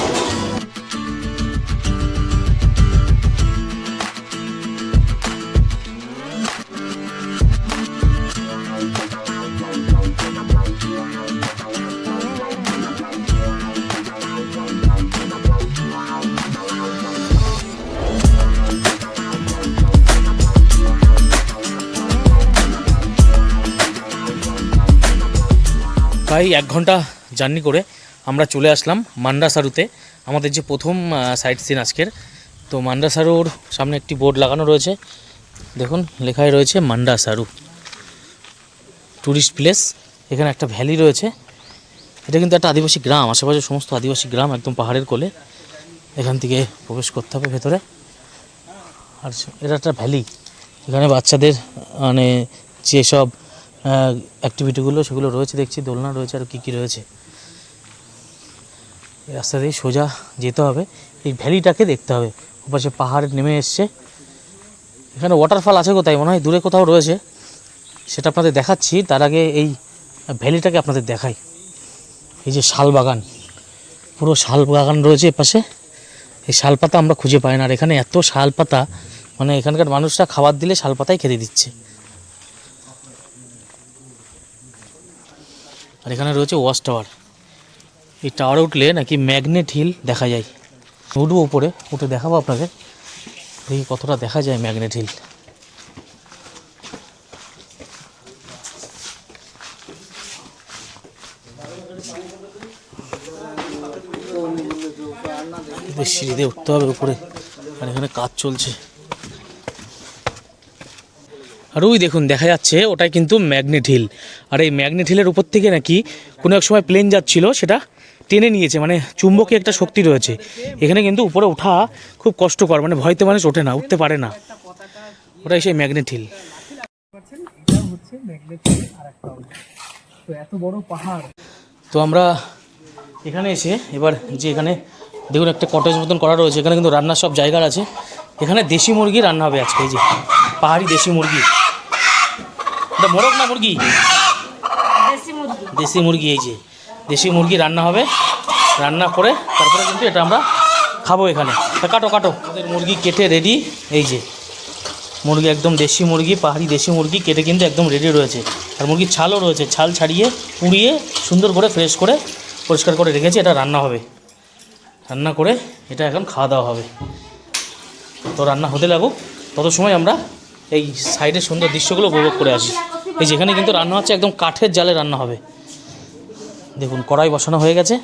প্রায় 1 ঘন্টা জার্নি করে আমরা চলে আসলাম মান্ডাসারুতে, আমাদের যে প্রথম সাইট সিন আজকের। তো মান্ডাসারুর সামনে একটি বোর্ড লাগানো রয়েছে, দেখুন লেখাই রয়েছে মান্ডাসারু ট্যুরিস্ট প্লেস। এখানে একটা ভ্যালি রয়েছে, এটা কিন্তু একটা আদিবাসী গ্রাম, আশেপাশে সমস্ত আদিবাসী গ্রাম, একদম পাহাড়ের কোলে। এখান থেকে প্রবেশ করতে হবে ভেতরে। আর এটা একটা ভ্যালি, এখানে বাচ্চাদের মানে যেসব অ্যাক্টিভিটিগুলো সেগুলো রয়েছে দেখছি, দোলনা রয়েছে, আর কী রয়েছে। এই রাস্তা দিয়ে সোজা যেতে হবে, এই ভ্যালিটাকে দেখতে হবে। ওপাশে পাহাড় নেমে এসছে, এখানে ওয়াটারফল আছে কোথায়, মনে হয় দূরে কোথাও রয়েছে, সেটা আপনাদের দেখাচ্ছি। তার আগে এই ভ্যালিটাকে আপনাদের দেখাই। এই যে শাল বাগান, পুরো শাল বাগান রয়েছে এপাশে। এই শাল পাতা আমরা খুঁজে পাই না, আর এখানে এত শাল পাতা, মানে এখানকার মানুষরা খাবার দিলে শাল পাতাই খেতে দিচ্ছে। আর এখানে রয়েছে ওয়াচ টাওয়ার, এই টাওয়ারে উঠলে নাকি ম্যাগনেট হিল দেখা যায়। উঠবো উপরে, উঠে দেখাবো আপনাদের, দেখি কতটা দেখা যায় ম্যাগনেট হিল। সিঁড়িতে উঠতে হবে উপরে, আর এখানে কাজ চলছে। আর ওই দেখুন দেখা যাচ্ছে, ওটাই কিন্তু ম্যাগনেট হিল। আর এই ম্যাগনেট হিলের উপর থেকে নাকি কোনো এক সময় প্লেন যাচ্ছিল, সেটা টেনে নিয়েছে, মানে চুম্বকীয় একটা শক্তি রয়েছে এখানে। কিন্তু উপরে ওঠা খুব কষ্টকর, মানে ভয়তে মানুষ ওঠে না, উঠতে পারে না। ওটাই সেই ম্যাগনেট হিল। এটা হচ্ছে ম্যাগনেট হিল আর একটা অংশ। তো এত বড় পাহাড়। তো আমরা এখানে এসে এবার যে এখানে দেখুন একটা কটেজ মতন করা রয়েছে, এখানে কিন্তু রান্নার সব জায়গার আছে। এখানে দেশি মুরগি রান্না হবে আজকে, এই যে পাহাড়ি দেশি মুরগি। এটা মোরগ না মুরগি? দেশি মুরগি। এই যে দেশি মুরগি রান্না হবে, রান্না করে তারপরে কিন্তু এটা আমরা খাবো এখানে। কাটো আমাদের মুরগি কেটে রেডি। এই যে মুরগি, একদম দেশি মুরগি, পাহাড়ি দেশি মুরগি কেটে কিন্তু একদম রেডি রয়েছে। আর মুরগির ছালও রয়েছে, ছাল ছাড়িয়ে পুড়িয়ে সুন্দর করে ফ্রেশ করে পরিষ্কার করে রেখেছি। এটা রান্না হবে, রান্না করে এটা এখন খাওয়া দাওয়া হবে। তো রান্না হতে লাগুক, তত সময় আমরা এই সাইডের সুন্দর দৃশ্যগুলো উপভোগ করে আসি। এই যে এখানে কিন্তু রান্না হচ্ছে, একদম কাঠের জালে রান্না হবে। দেখুন কড়াই বসানো হয়ে গেছে,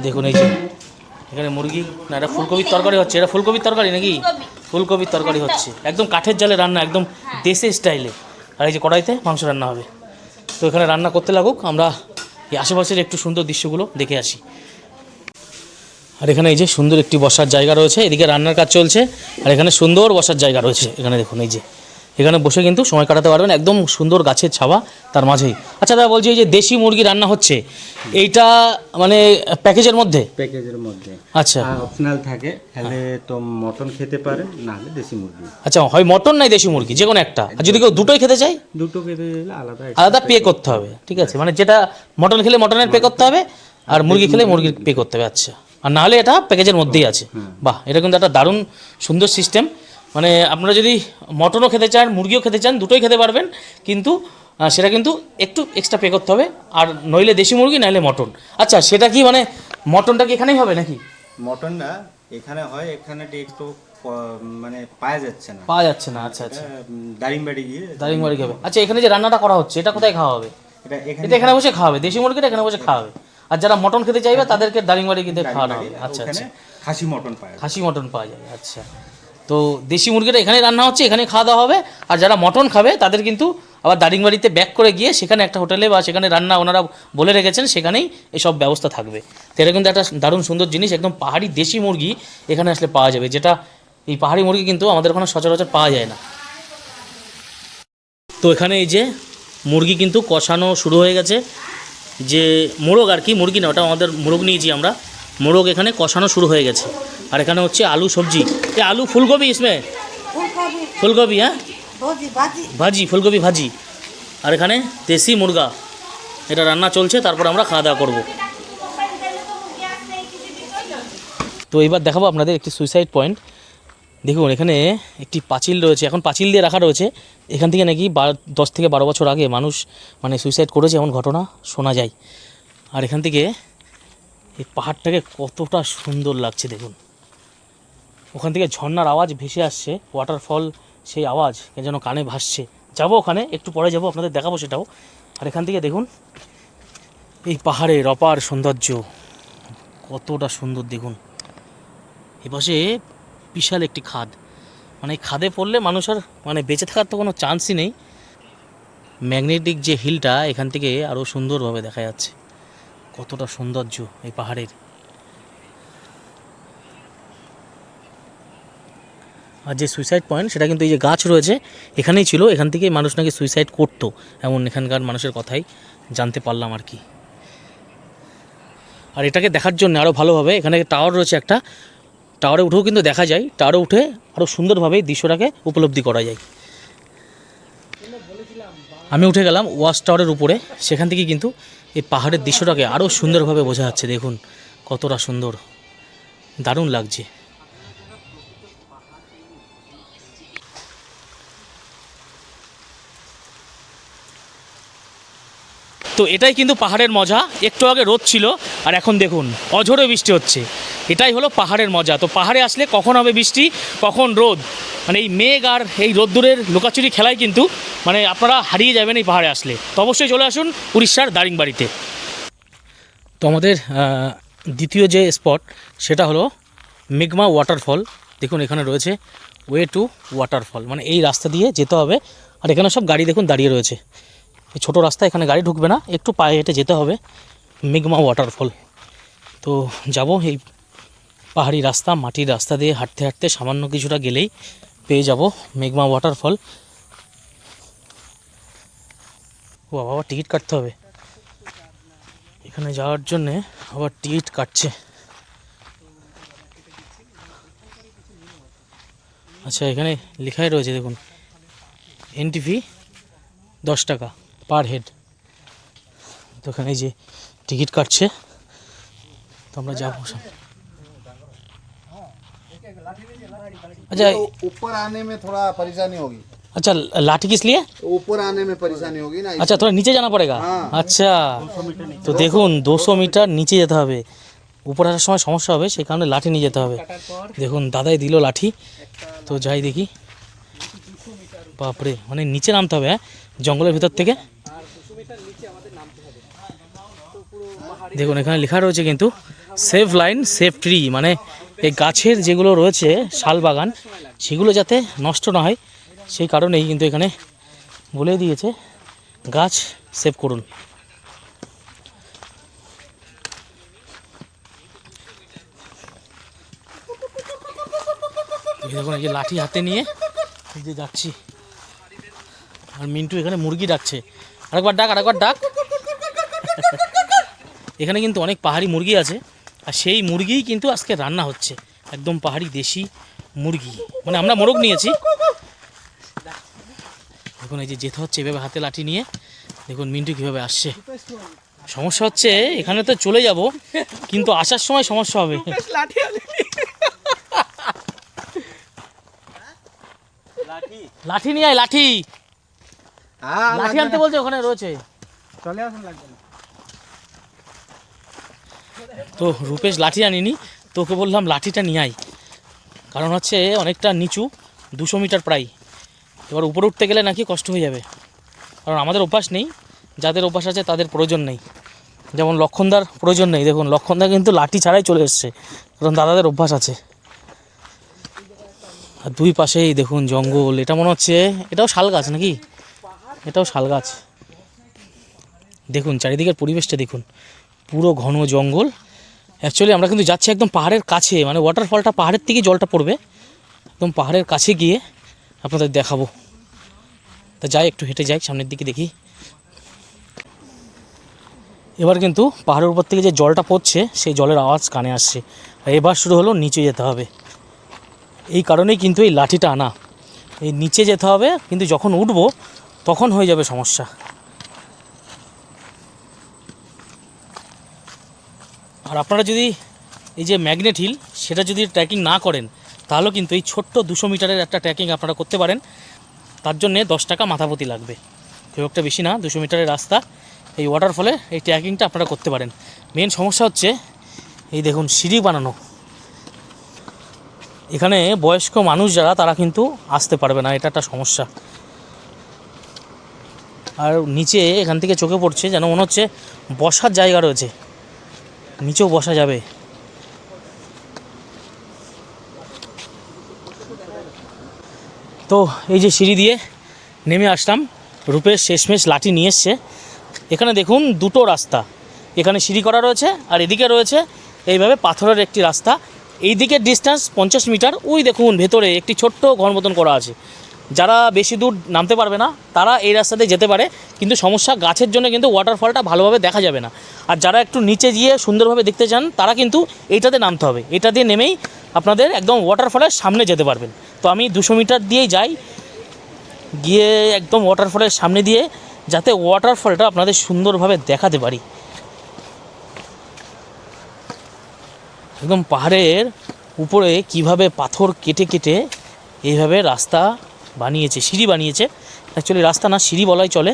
দেখুন এই যে এখানে মুরগি, না এটা ফুলকপির তরকারি হচ্ছে, এটা ফুলকপির তরকারি নাকি? ফুলকপির তরকারি হচ্ছে, একদম কাঠের জালে রান্না, একদম দেশি স্টাইলে। আর এই যে কড়াইতে মাংস রান্না হবে। তো এখানে রান্না করতে লাগুক, আমরা এই আশেপাশের একটু সুন্দর দৃশ্যগুলো দেখে আসি। আর এখানে এই যে সুন্দর একটি বসার জায়গা রয়েছে, এদিকে রান্নার কাজ চলছে, আর এখানে সুন্দর বসার জায়গা রয়েছে। এখানে দেখুন এই যে এখানে বসে কিন্তু সময় কাটাতে পারবেন, একদম সুন্দর গাছের ছাওয়া তার মাঝেই। আচ্ছা দাদা বলছি, এই যে দেশি মুরগি রান্না হচ্ছে, এইটা মানে প্যাকেজের মধ্যে? প্যাকেজের মধ্যে। আচ্ছা, অপশনাল থাকে, হলে তো মটন খেতে পারেন, না হলে দেশি মুরগি। আচ্ছা, হয় মটন নাই দেশি মুরগি, যে কোনো একটা। আর যদি কেউ দুটোই খেতে চায়, দুটো খেতে গেলে আলাদা আলাদা পে করতে হবে, ঠিক আছে? মানে যেটা মটন খেলে মটনের পে করতে হবে, আর মুরগি খেলে মুরগির পে করতে হবে। আচ্ছা, আর নাহলে এটা প্যাকেজের মধ্যেই আছে। বাহ, এটা কিন্তু একটা দারুণ সুন্দর সিস্টেম। মানে আপনারা যদি মটনও খেতে চান, মুরগিও খেতে চান, দুটোই খেতে পারবেন, কিন্তু সেটা কিন্তু একটু এক্সট্রা পে করতে হবে। আর নইলে দেশি মুরগি, নাইলে মটন। আচ্ছা, সেটা কি মানে মটনটা কি এখানেই হবে নাকি? মটন না এখানে হয়, এখানে একটু মানে পাওয়া যাচ্ছে না, পাওয়া যাচ্ছে না। আচ্ছা আচ্ছা, দারিংবাড়ি গিয়ে দারিংবাড়ি খাবে। আচ্ছা, এখানে যে রান্নাটা করা হচ্ছে, এটা কোথায় খাওয়া হবে? এটা এখানে বসে খাওয়া হবে, দেশি মুরগিটা এখানে বসে খাওয়া হবে। আর যারা মটন খেতে চাইবে তাদেরকে দারিংবাড়ি গিয়ে খাওয়ানো হবে। আচ্ছা আচ্ছা, খাসি মটন পাওয়া যায়, খাসি মটন পাওয়া যায়। আচ্ছা, তো দেশি মুরগিটা এখানে রান্না হচ্ছে, এখানে খাওয়া দাওয়া হবে। আর যারা মটন খাবে তাদের কিন্তু আবার দারিংবাড়িতে ব্যাক করে গিয়ে সেখানে একটা হোটেলে বা সেখানে রান্না ওনারা বলে রেখেছেন, সেখানেই এসব ব্যবস্থা থাকবে। তো এটা কিন্তু একটা দারুণ সুন্দর জিনিস, একদম পাহাড়ি দেশি মুরগি এখানে আসলে পাওয়া যাবে, যেটা এই পাহাড়ি মুরগি কিন্তু আমাদের ওখানে সচরাচর পাওয়া যায় না। তো এখানে এই যে মুরগি কিন্তু কষানো শুরু হয়ে গেছে, যে মোরগ আর কি, মুরগি না ওটা, আমাদের মোরগ নিয়েছি আমরা, মোরগ এখানে কষানো শুরু হয়ে গেছে। আর এখানে হচ্ছে আলু সবজি, ये आलू फूलगोभी इसमें फूलगोभी হ্যাঁ, ভাজি, ফুলকপি ভাজি। আর এখানে দেশি মুরগা, এটা রান্না চলছে, তারপর আমরা খাওয়া দাওয়া করবো। তো এবার দেখাবো আপনাদের একটি সুইসাইড পয়েন্ট। দেখুন এখানে একটি পাঁচিল রয়েছে, এখন পাঁচিল দিয়ে রাখা রয়েছে। এখান থেকে নাকি 10 থেকে 12 বছর আগে মানুষ মানে সুইসাইড করেছে, এমন ঘটনা শোনা যায়। আর এখান থেকে এই পাহাড়টাকে কতটা সুন্দর লাগছে দেখুন, ওখান থেকে ঝর্ণার আওয়াজ ভেসে আসছে, ওয়াটারফল, সেই আওয়াজ যেন কানে ভাসছে। যাবো ওখানে, একটু পরে যাবো, আপনাদের দেখাবো সেটাও। আর এখান থেকে দেখুন এই পাহাড়ের অপার সৌন্দর্য, কতটা সুন্দর দেখুন। এপাশে বিশাল একটি খাদ, মানে এই খাদে পড়লে মানুষের মানে বেঁচে থাকার তো কোনো চান্সই নেই। ম্যাগনেটিক যে হিলটা এখান থেকে আরও সুন্দরভাবে দেখা যাচ্ছে, কতটা সৌন্দর্য এই পাহাড়ের। আর যে সুইসাইড পয়েন্ট, সেটা কিন্তু এই যে গাছ রয়েছে এখানেই ছিল, এখান থেকেই মানুষ নাকি সুইসাইড করতো, এমন এখানকার মানুষের কথাই জানতে পারলাম আর কি। আর এটাকে দেখার জন্য আরও ভালোভাবে এখানে টাওয়ার রয়েছে একটা, টাওয়ারে উঠেও কিন্তু দেখা যায়, টাওয়ারে উঠে আরও সুন্দরভাবে দৃশ্যটাকে উপলব্ধি করা যায়। আমি উঠে গেলাম ওয়াচ টাওয়ারের উপরে, সেখান থেকে কিন্তু এই পাহাড়ের দৃশ্যটাকে আরও সুন্দরভাবে বোঝা যাচ্ছে। দেখুন কতটা সুন্দর, দারুণ লাগছে। তো এটাই কিন্তু পাহাড়ের মজা। একটু আগে রোদ ছিল, আর এখন দেখুন অঝোরে বৃষ্টি হচ্ছে। এটাই হলো পাহাড়ের মজা। তো পাহাড়ে আসলে কখন হবে বৃষ্টি, কখন রোদ, মানে এই মেঘ আর এই রোদ্দুরের লুকাচুরি খেলায় কিন্তু মানে আপনারা হারিয়ে যাবেন এই পাহাড়ে আসলে। তো অবশ্যই চলে আসুন উড়িষ্যার দারিংবাড়িতে। তো আমাদের দ্বিতীয় যে স্পট, সেটা হলো মেঘমা ওয়াটারফল। দেখুন এখানে রয়েছে ওয়ে টু ওয়াটারফল, মানে এই রাস্তা দিয়ে যেতে হবে। আর এখানে সব গাড়ি দেখুন দাঁড়িয়ে রয়েছে, এই ছোটো রাস্তা, এখানে গাড়ি ঢুকবে না, একটু পায়ে হেঁটে যেতে হবে মেঘমা ওয়াটারফল। তো যাব এই পাহাড়ি রাস্তা, মাটির রাস্তা দিয়ে হাঁটতে হাঁটতে সামান্য কিছুটা গেলেই পেয়ে যাব মেঘমা ওয়াটারফল। ও বাবা, টিকিট কাটতে হবে এখানে যাওয়ার জন্যে, আবার টিকিট কাটছে। আচ্ছা, এখানে লেখাই রয়েছে দেখুন, এন্ট্রি ফি 10 টাকা পার হেড। তো এখানে যে টিকিট কাটছে, তো আমরা যাবো। अच्छा, ऊपर आने में थोड़ा परेशानी होगी। अच्छा लाठी किस लिए? ऊपर आने में परेशानी होगी ना। अच्छा थोड़ा नीचे जाना पड़ेगा। अच्छा তো দেখুন 200 মিটার নিচে যেতে হবে, উপরে আসার সময় সমস্যা হবে, সেই কারণে লাঠি নিয়ে যেতে হবে। দেখুন দাদাই দিল লাঠি, তো যাই দেখি। বাপরে, মানে নিচে নামতে হবে, হ্যাঁ, জঙ্গলের ভিতর থেকে। দেখুন এখানে লেখা রয়েছে কিন্তু সেফ লাইন সেফ ট্রি, মানে এই গাছের যেগুলো রয়েছে শাল বাগান সেগুলো যাতে নষ্ট না হয় সেই কারণেই কিন্তু এখানে বলে দিয়েছে গাছ সেভ করুন। দেখুন এই যে লাঠি হাতে নিয়ে এই যে যাচ্ছি, আর মিন্টু এখানে মুরগি ডাকছে। আরেকবার ডাক, আরেকবার ডাক। এখানে কিন্তু অনেক পাহাড়ি মুরগি আছে, আর সেই মুরগিই কিন্তু আজকে রান্না হচ্ছে, একদম পাহাড়ি দেশি মুরগি, মানে আমরা মোরগ নিয়েছি। দেখুন এই যে যেতে হচ্ছে এভাবে হাতে লাঠি নিয়ে। দেখুন মিন্টু কীভাবে আসছে। সমস্যা হচ্ছে এখানে তো চলে যাব, কিন্তু আসার সময় সমস্যা হবে। লাঠি নিয়ে আয়, লাঠি লাঠি আনতে বলছে, ওখানে রয়েছে। চলে আসুন, লাগবে না। তো রূপেশ লাঠি আনিনি, তোকে বললাম লাঠিটা নিয়ে আয়, কারণ হচ্ছে অনেকটা নিচু, 200 মিটার প্রায়। এবার উপরে উঠতে গেলে নাকি কষ্ট হয়ে যাবে, কারণ আমাদের অভ্যাস নেই, যাদের অভ্যাস আছে তাদের প্রয়োজন নেই। যেমন লক্ষণদার প্রয়োজন নেই, দেখুন লক্ষণদা কিন্তু লাঠি ছাড়াই চলে এসছে, কারণ দাদাদের অভ্যাস আছে। আর দুই পাশেই দেখুন জঙ্গল, এটা মনে হচ্ছে এটাও শাল গাছ নাকি, এটাও শাল গাছ। দেখুন চারিদিকের পরিবেশটা দেখুন, পুরো ঘন জঙ্গল। অ্যাকচুয়ালি আমরা কিন্তু যাচ্ছি একদম পাহাড়ের কাছে, মানে ওয়াটারফলটা পাহাড়ের থেকে জলটা পড়বে, একদম পাহাড়ের কাছে গিয়ে আপনাদের দেখাবো। তা যাই, একটু হেঁটে যাই সামনের দিকে দেখি। এবার কিন্তু পাহাড়ের উপর থেকে যে জলটা পড়ছে সেই জলের আওয়াজ কানে আসছে। আর এবার শুরু হলো নিচে যেতে হবে, এই কারণেই কিন্তু এই লাঠিটা আনা। এই নিচে যেতে হবে, কিন্তু যখন উঠবো তখন হয়ে যাবে সমস্যা। আর আপনারা যদি এই যে ম্যাগনেট হিল সেটা যদি ট্রেকিং না করেন, তাহলেও কিন্তু এই ছোট্ট 200 মিটারের একটা ট্রেকিং আপনারা করতে পারেন। তার জন্যে 10 টাকা মাথাপতি লাগবে, খুব একটা বেশি না, 200 মিটারের রাস্তা। এই ওয়াটারফলে এই ট্রেকিংটা আপনারা করতে পারেন। মেন সমস্যা হচ্ছে এই দেখুন সিঁড়ি বানানো, এখানে বয়স্ক মানুষ যারা তারা কিন্তু আসতে পারবে না, এটা একটা সমস্যা। আর নিচে এখান থেকে চোখে পড়ছে যেন মনে হচ্ছে বসার জায়গা রয়েছে, নিচেও বসা যাবে। তো এই যে সিঁড়ি দিয়ে নেমে আসলাম, রূপের শেষমেশ লাঠি নিয়ে এসছে। এখানে দেখুন দুটো রাস্তা, এখানে সিঁড়ি করা রয়েছে আর এদিকে রয়েছে এইভাবে পাথরের একটি রাস্তা। এই দিকের ডিস্টেন্স 50 মিটার, ওই দেখুন ভেতরে একটি ছোট্ট ঘর মতন করা আছে। যারা বেশি দূর নামতে পারবে না তারা এই রাস্তাতে যেতে পারে, কিন্তু সমস্যা গাছের জন্য কিন্তু ওয়াটারফলটা ভালোভাবে দেখা যাবে না। আর যারা একটু নিচে গিয়ে সুন্দরভাবে দেখতে চান তারা কিন্তু এইটাতে নামতে হবে, এটা দিয়ে নেমেই আপনাদের একদম ওয়াটারফলের সামনে যেতে পারবেন। তো আমি 200 মিটার দিয়েই যাই, গিয়ে একদম ওয়াটারফলের সামনে দিয়ে যাতে ওয়াটারফলটা আপনাদের সুন্দরভাবে দেখাতে পারি। একদম পাহাড়ের উপরে কিভাবে পাথর কেটে কেটে এইভাবে রাস্তা বানিয়েছে, সিঁড়ি বানিয়েছে। অ্যাকচুয়ালি রাস্তা না, সিঁড়ি বলাই চলে।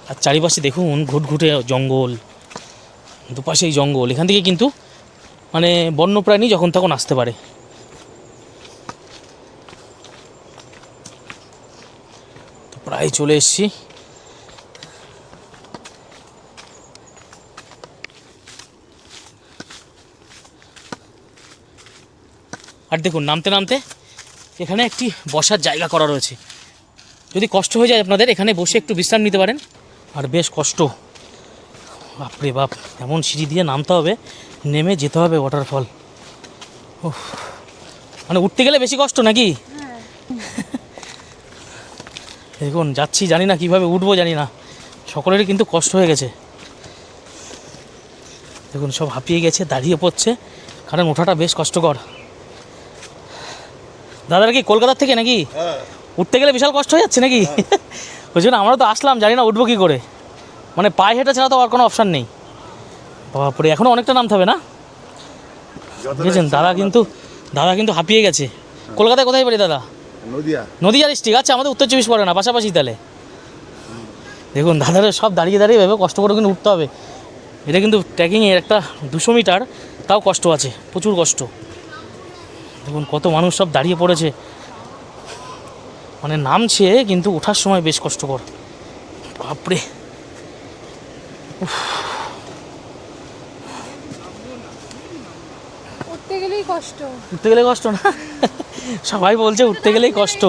আর চারিপাশে দেখুন ঘুটঘুটে জঙ্গল, দুপাশেই জঙ্গল। এখান থেকে কিন্তু মানে বন্যপ্রাণী যখন তখন আসতে পারে। তো প্রায় চলে এসেছি। আর দেখুন নামতে নামতে এখানে একটি বসার জায়গা করা রয়েছে, যদি কষ্ট হয়ে যায় আপনাদের এখানে বসে একটু বিশ্রাম নিতে পারেন। আর বেশ কষ্ট, বাপরে বাপ, এমন সিঁড়ি দিয়ে নামতে হবে, নেমে যেতে হবে ওয়াটারফল। মানে উঠতে গেলে বেশি কষ্ট নাকি? দেখুন যাচ্ছি, জানি না কিভাবে উঠবো, জানি না, সকলেরই কিন্তু কষ্ট হয়ে গেছে। দেখুন সব হাঁপিয়ে গেছে, দাঁড়িয়ে পড়ছে, কারণ ওঠাটা বেশ কষ্টকর। দাদারা কি কলকাতার থেকে নাকি? উঠতে গেলে বিশাল কষ্ট হয়ে যাচ্ছে নাকি? ওই জন্য আমরা তো আসলাম, জানি না উঠবো কী করে, মানে পায়ে হেঁটে ছাড়া তো আর কোনো অপশান নেই। বাপরে, এখনও অনেকটা নামতে হবে না? বুঝেছেন, দাদা কিন্তু হাঁপিয়ে গেছে। কলকাতায় কোথায় বাড়ি দাদা? नदिया নদীয়া ডিস্ট্রিক্ট, আচ্ছা আমাদের উত্তর 24 পরগনা পাশাপাশি তাহলে। দেখুন দাদারা সব দাঁড়িয়ে দাঁড়িয়ে ভেবে কষ্ট করে কিন্তু উঠতে হবে। এটা কিন্তু ট্রেকিংয়ের একটা 200 মিটার, তাও কষ্ট আছে, প্রচুর কষ্ট। দেখুন কত মানুষ সব দাঁড়িয়ে পড়েছে, মানে নামছে কিন্তু ওঠার সময় বেশ কষ্টকর। বাপরে, উঠতে গেলেই কষ্ট, উঠতে গেলে কষ্ট না, সবাই বলছে উঠতে গেলেই কষ্ট।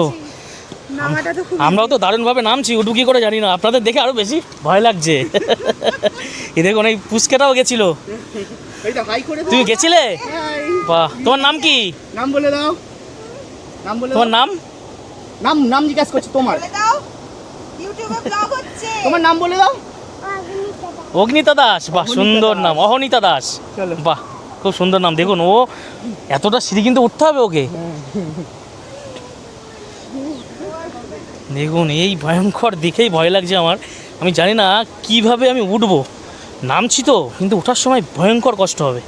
নামাটা তো খুব আমরাও তো দারুণভাবে নামছি, উঠবো কি করে জানি না, আপনাদের দেখে আরও বেশি ভয় লাগছে। এ দেখুন এই পুচকেটাও গেছিল। তুমি গেছিলে? বাহ, তোমার নাম কি? নাম বলে দাও, নাম বলে তোমার নাম? নাম নাম জিজ্ঞাসা করছি তোমার, দাও, ইউটিউবে ব্লগ হচ্ছে। তোমার নাম বলে দাও। অগ্নিতা দাস, বাহ সুন্দর নাম। অহনিতা দাস, চলো। বাহ খুব সুন্দর নাম। দেখুন ও এতটা সিঁড়ি কিন্তু উঠতে হবে ওকে। দেখুন এই ভয়ঙ্কর দেখেই ভয় লাগছে আমার। আমি জানি না কিভাবে আমি উঠবো, নামছি তো কিন্তু ওঠার সময় ভয়ঙ্কর কষ্ট হবে।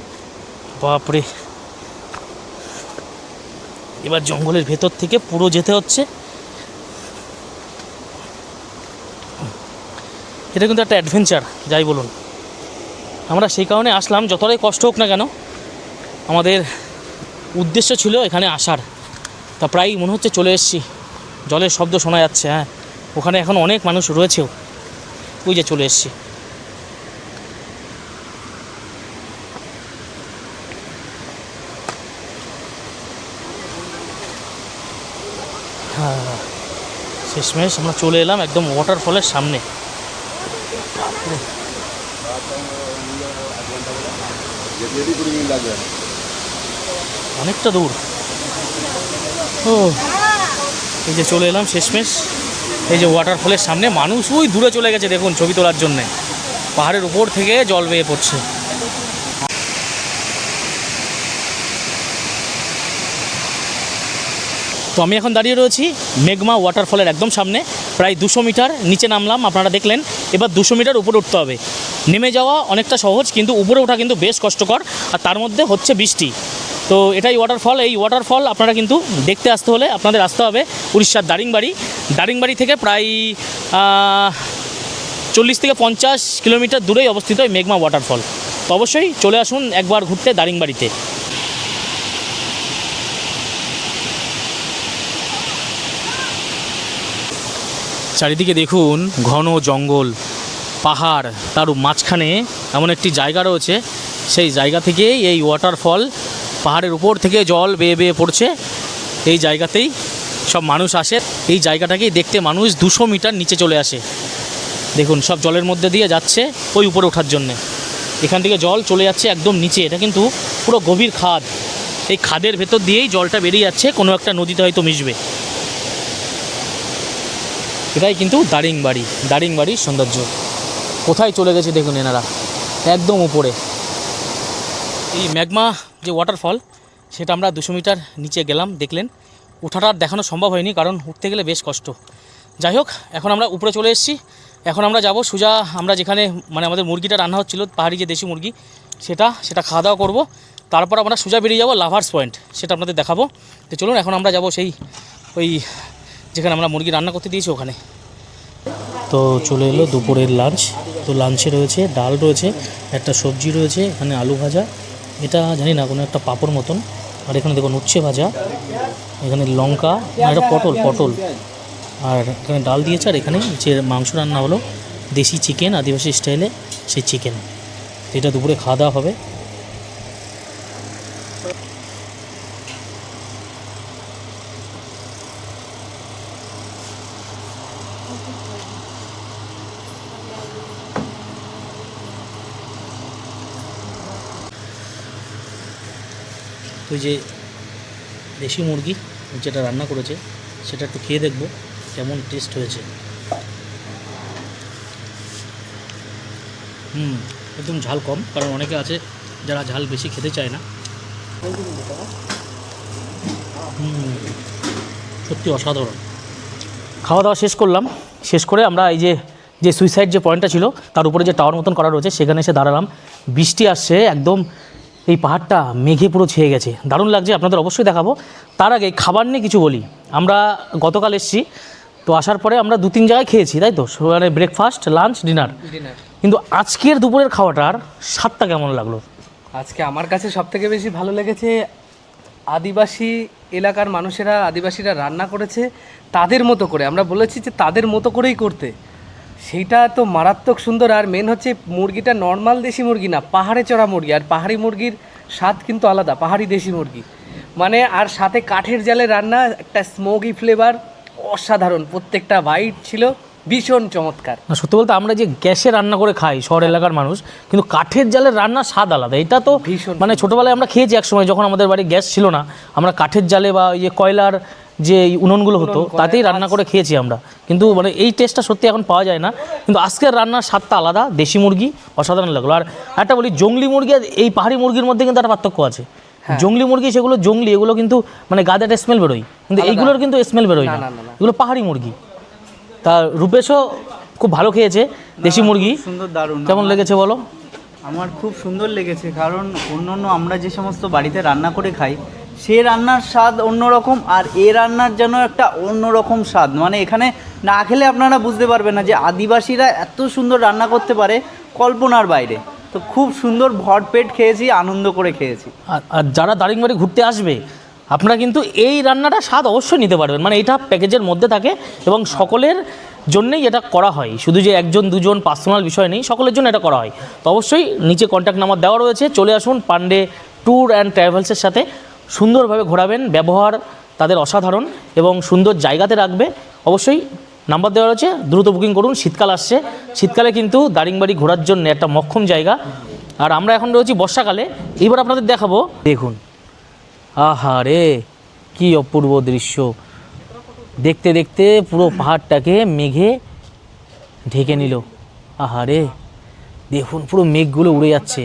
বাপরে, এবার জঙ্গলের ভেতর থেকে পুরো যেতে হচ্ছে। এটা কিন্তু একটা অ্যাডভেঞ্চার যাই বলুন। আমরা সেই কারণে আসলাম, যতটাই কষ্ট হোক না কেন আমাদের উদ্দেশ্য ছিল এখানে আসার। তা প্রায় মনে হচ্ছে চলে এসেছি, জলের শব্দ শোনা যাচ্ছে। হ্যাঁ, ওখানে এখন অনেক মানুষ রয়েছেও, ওই যে চলে এসেছি। হ্যাঁ, শেষমেশ আমরা চলে এলাম একদম ওয়াটারফলের সামনে। অনেকটা দূর। ও এই যে চলে এলাম শেষমেশ এই যে ওয়াটারফলের সামনে। মানুষ ওই দূরে চলে গেছে দেখুন ছবি তোলার জন্যে, পাহাড়ের উপর থেকে জল বেয়ে পড়ছে। তো আমি এখন দাঁড়িয়ে রয়েছি মেঘমা ওয়াটারফলের একদম সামনে, প্রায় 200 মিটার নিচে নামলাম, আপনারা দেখলেন। এবার 200 মিটার উপরে উঠতে হবে। নেমে যাওয়া অনেকটা সহজ, কিন্তু উপরে ওঠা কিন্তু বেশ কষ্টকর, আর তার মধ্যে হচ্ছে বৃষ্টি। তো এটাই ওয়াটারফল। এই ওয়াটারফল আপনারা কিন্তু দেখতে আসতে হলে আপনাদের আসতে হবে উড়িষ্যার দারিংবাড়ি। দারিংবাড়ি থেকে প্রায় 40 থেকে 50 কিলোমিটার দূরেই অবস্থিত এই মেঘমা ওয়াটারফল। তো অবশ্যই চলে আসুন একবার ঘুরতে দারিংবাড়িতে। চারিদিকে দেখুন ঘন জঙ্গল, পাহাড়, তার মাঝখানে এমন একটি জায়গা রয়েছে, সেই জায়গা থেকেই এই ওয়াটারফল, পাহাড়ের উপর থেকে জল বেয়ে বেয়ে পড়ছে। এই জায়গাতেই সব মানুষ আসে, এই জায়গাটাকেই দেখতে মানুষ 200 মিটার নিচে চলে আসে। দেখুন সব জলের মধ্যে দিয়ে যাচ্ছে ওই উপরে ওঠার জন্যে। এখান থেকে জল চলে যাচ্ছে একদম নিচে, এটা কিন্তু পুরো গভীর খাদ। এই খাদের ভেতর দিয়েই জলটা বেরিয়ে যাচ্ছে, কোনো একটা নদীতে হয়তো মিশবে। এটাই কিন্তু দারিংবাড়ি, দারিংবাড়ির সৌন্দর্য। কোথায় চলে গেছে দেখুন এনারা, একদম উপরে। এই মেঘমা যে ওয়াটারফল, সেটা আমরা 200 মিটার নিচে গেলাম, দেখলেন। ওঠাটা আর দেখানো সম্ভব হয়নি, কারণ উঠতে গেলে বেশ কষ্ট। যাই হোক, এখন আমরা উপরে চলে এসেছি। এখন আমরা যাব সোজা, আমরা যেখানে মানে আমাদের মুরগিটা রান্না হচ্ছিলো, পাহাড়ি যে দেশি মুরগি, সেটা খাওয়া দাওয়া করবো। তারপর আমরা সোজা বেরিয়ে যাবো লাভার্স পয়েন্ট, সেটা আপনাদের দেখাবো। তো চলুন এখন আমরা যাব সেই ওই যেখানে আমরা মুরগি রান্না করতে দিয়েছি ওখানে। তো চলে এলো দুপুরের লাঞ্চ। তো লাঞ্চে রয়েছে ডাল, রয়েছে একটা সবজি, রয়েছে এখানে আলু ভাজা, এটা জানি না কোনো একটা পাঁপড় মতন, আর এখানে দেখুন উচ্ছে ভাজা, এখানে লঙ্কা, এটা পটল, আর এখানে ডাল দিয়েছে। আর এখানে যে মাংস রান্না হলো দেশি চিকেন, আদিবাসী স্টাইলে সেই চিকেন। এটা দুপুরে খাওয়া দাওয়া হবে। তো যে দেশি মুরগি যেটা রান্না করেছে সেটা একটু খেয়ে দেখব কেমন টেস্ট হয়েছে। একদম ঝাল কম, কারণ অনেকে আছে যারা ঝাল বেশি খেতে চায় না। সত্যি অসাধারণ। খাওয়া দাওয়া শেষ করলাম, শেষ করে আমরা এই যে সুইসাইড যে পয়েন্টটা ছিল তার উপরে যে টাওয়ার মতন করা রয়েছে সেখানে এসে দাঁড়ালাম। বৃষ্টি আসছে, একদম এই পাহাড়টা মেঘে পুরো ছেয়ে গেছে, দারুণ লাগছে, আপনাদের অবশ্যই দেখাবো। তার আগে খাবার নিয়ে কিছু বলি। আমরা গতকাল এসেছি, তো আসার পরে আমরা 2-3 জায়গায় খেয়েছি, তাই তো, মানে ব্রেকফাস্ট, লাঞ্চ, ডিনার। কিন্তু আজকের দুপুরের খাওয়াটার স্বাদটা কেমন লাগলো? আজকে আমার কাছে সবথেকে বেশি ভালো লেগেছে, আদিবাসী এলাকার মানুষেরা, আদিবাসীরা রান্না করেছে তাদের মতো করে। আমরা বলেছি যে তাদের মতো করেই করতে, সেইটা তো মারাত্মক সুন্দর। আর মেন হচ্ছে মুরগিটা নর্মাল দেশি মুরগি না, পাহাড়ে চড়া মুরগি। আর পাহাড়ি মুরগির স্বাদ কিন্তু আলাদা, পাহাড়ি দেশি মুরগি মানে। আর সাথে কাঠের জালে রান্না, একটা স্মোকি ফ্লেভার, অসাধারণ। প্রত্যেকটা বাইট ছিল ভীষণ চমৎকার। না, সত্যি বলতে আমরা যে গ্যাসে রান্না করে খাই শহর এলাকার মানুষ, কিন্তু কাঠের জালের রান্নার স্বাদ আলাদা। এটা তো ভীষণ মানে ছোটোবেলায় আমরা খেয়েছি এক সময়, যখন আমাদের বাড়ি গ্যাস ছিল না, আমরা কাঠের জালে বা এই যে কয়লার যে উনুনগুলো হতো তাতেই রান্না করে খেয়েছি আমরা। কিন্তু মানে এই টেস্টটা সত্যি এখন পাওয়া যায় না। কিন্তু আজকের রান্নার স্বাদটা আলাদা, দেশি মুরগি অসাধারণ লাগলো। আর একটা বলি, জংলি মুরগি আর এই পাহাড়ি মুরগির মধ্যে কিন্তু একটা পার্থক্য আছে। জংলি মুরগি সেগুলো জংলি, এগুলো কিন্তু মানে গাদে একটা স্মেল বেরোয়, কিন্তু এইগুলোর কিন্তু স্মেল বেরোয় না, এগুলো পাহাড়ি মুরগি। তা রূপেশও খুব ভালো খেয়েছে দেশি মুরগি। সুন্দর, দারুণ। কেমন লেগেছে বলো? আমার খুব সুন্দর লেগেছে, কারণ অন্য আমরা যে সমস্ত বাড়িতে রান্না করে খাই সে রান্নার স্বাদ অন্যরকম, আর এ রান্নার যেন একটা অন্যরকম স্বাদ। মানে এখানে না খেলে আপনারা বুঝতে পারবেন না যে আদিবাসীরা এত সুন্দর রান্না করতে পারে, কল্পনার বাইরে। তো খুব সুন্দর ভরপেট খেয়েছি, আনন্দ করে খেয়েছি। আর যারা দারিংবাড়ি ঘুরতে আসবে, আপনারা কিন্তু এই রান্নাটা স্বাদ অবশ্যই নিতে পারবেন। মানে এটা প্যাকেজের মধ্যে থাকে এবং সকলের জন্যই এটা করা হয়, শুধু যে 1-2জন পার্সোনাল বিষয় নেই, সকলের জন্য এটা করা হয়। তো অবশ্যই নিচে কন্ট্যাক্ট নাম্বার দেওয়া রয়েছে, চলে আসুন। পান্ডে ট্যুর অ্যান্ড ট্রাভেলসের সাথে সুন্দরভাবে ঘোরাবেন, ব্যবহার তাদের অসাধারণ এবং সুন্দর জায়গাতে রাখবে। অবশ্যই নাম্বার দেওয়া রয়েছে, দ্রুত বুকিং করুন। শীতকাল আসছে, শীতকালে কিন্তু দারিংবাড়ি ঘোরার জন্য একটা মক্ষম জায়গা। আর আমরা এখন রয়েছি বর্ষাকালে। এবার আপনাদের দেখাবো, দেখুন, আহা রে কী অপূর্ব দৃশ্য। দেখতে দেখতে পুরো পাহাড়টাকে মেঘে ঢেকে নিল। আহা রে, দেখুন পুরো মেঘগুলো উড়ে যাচ্ছে,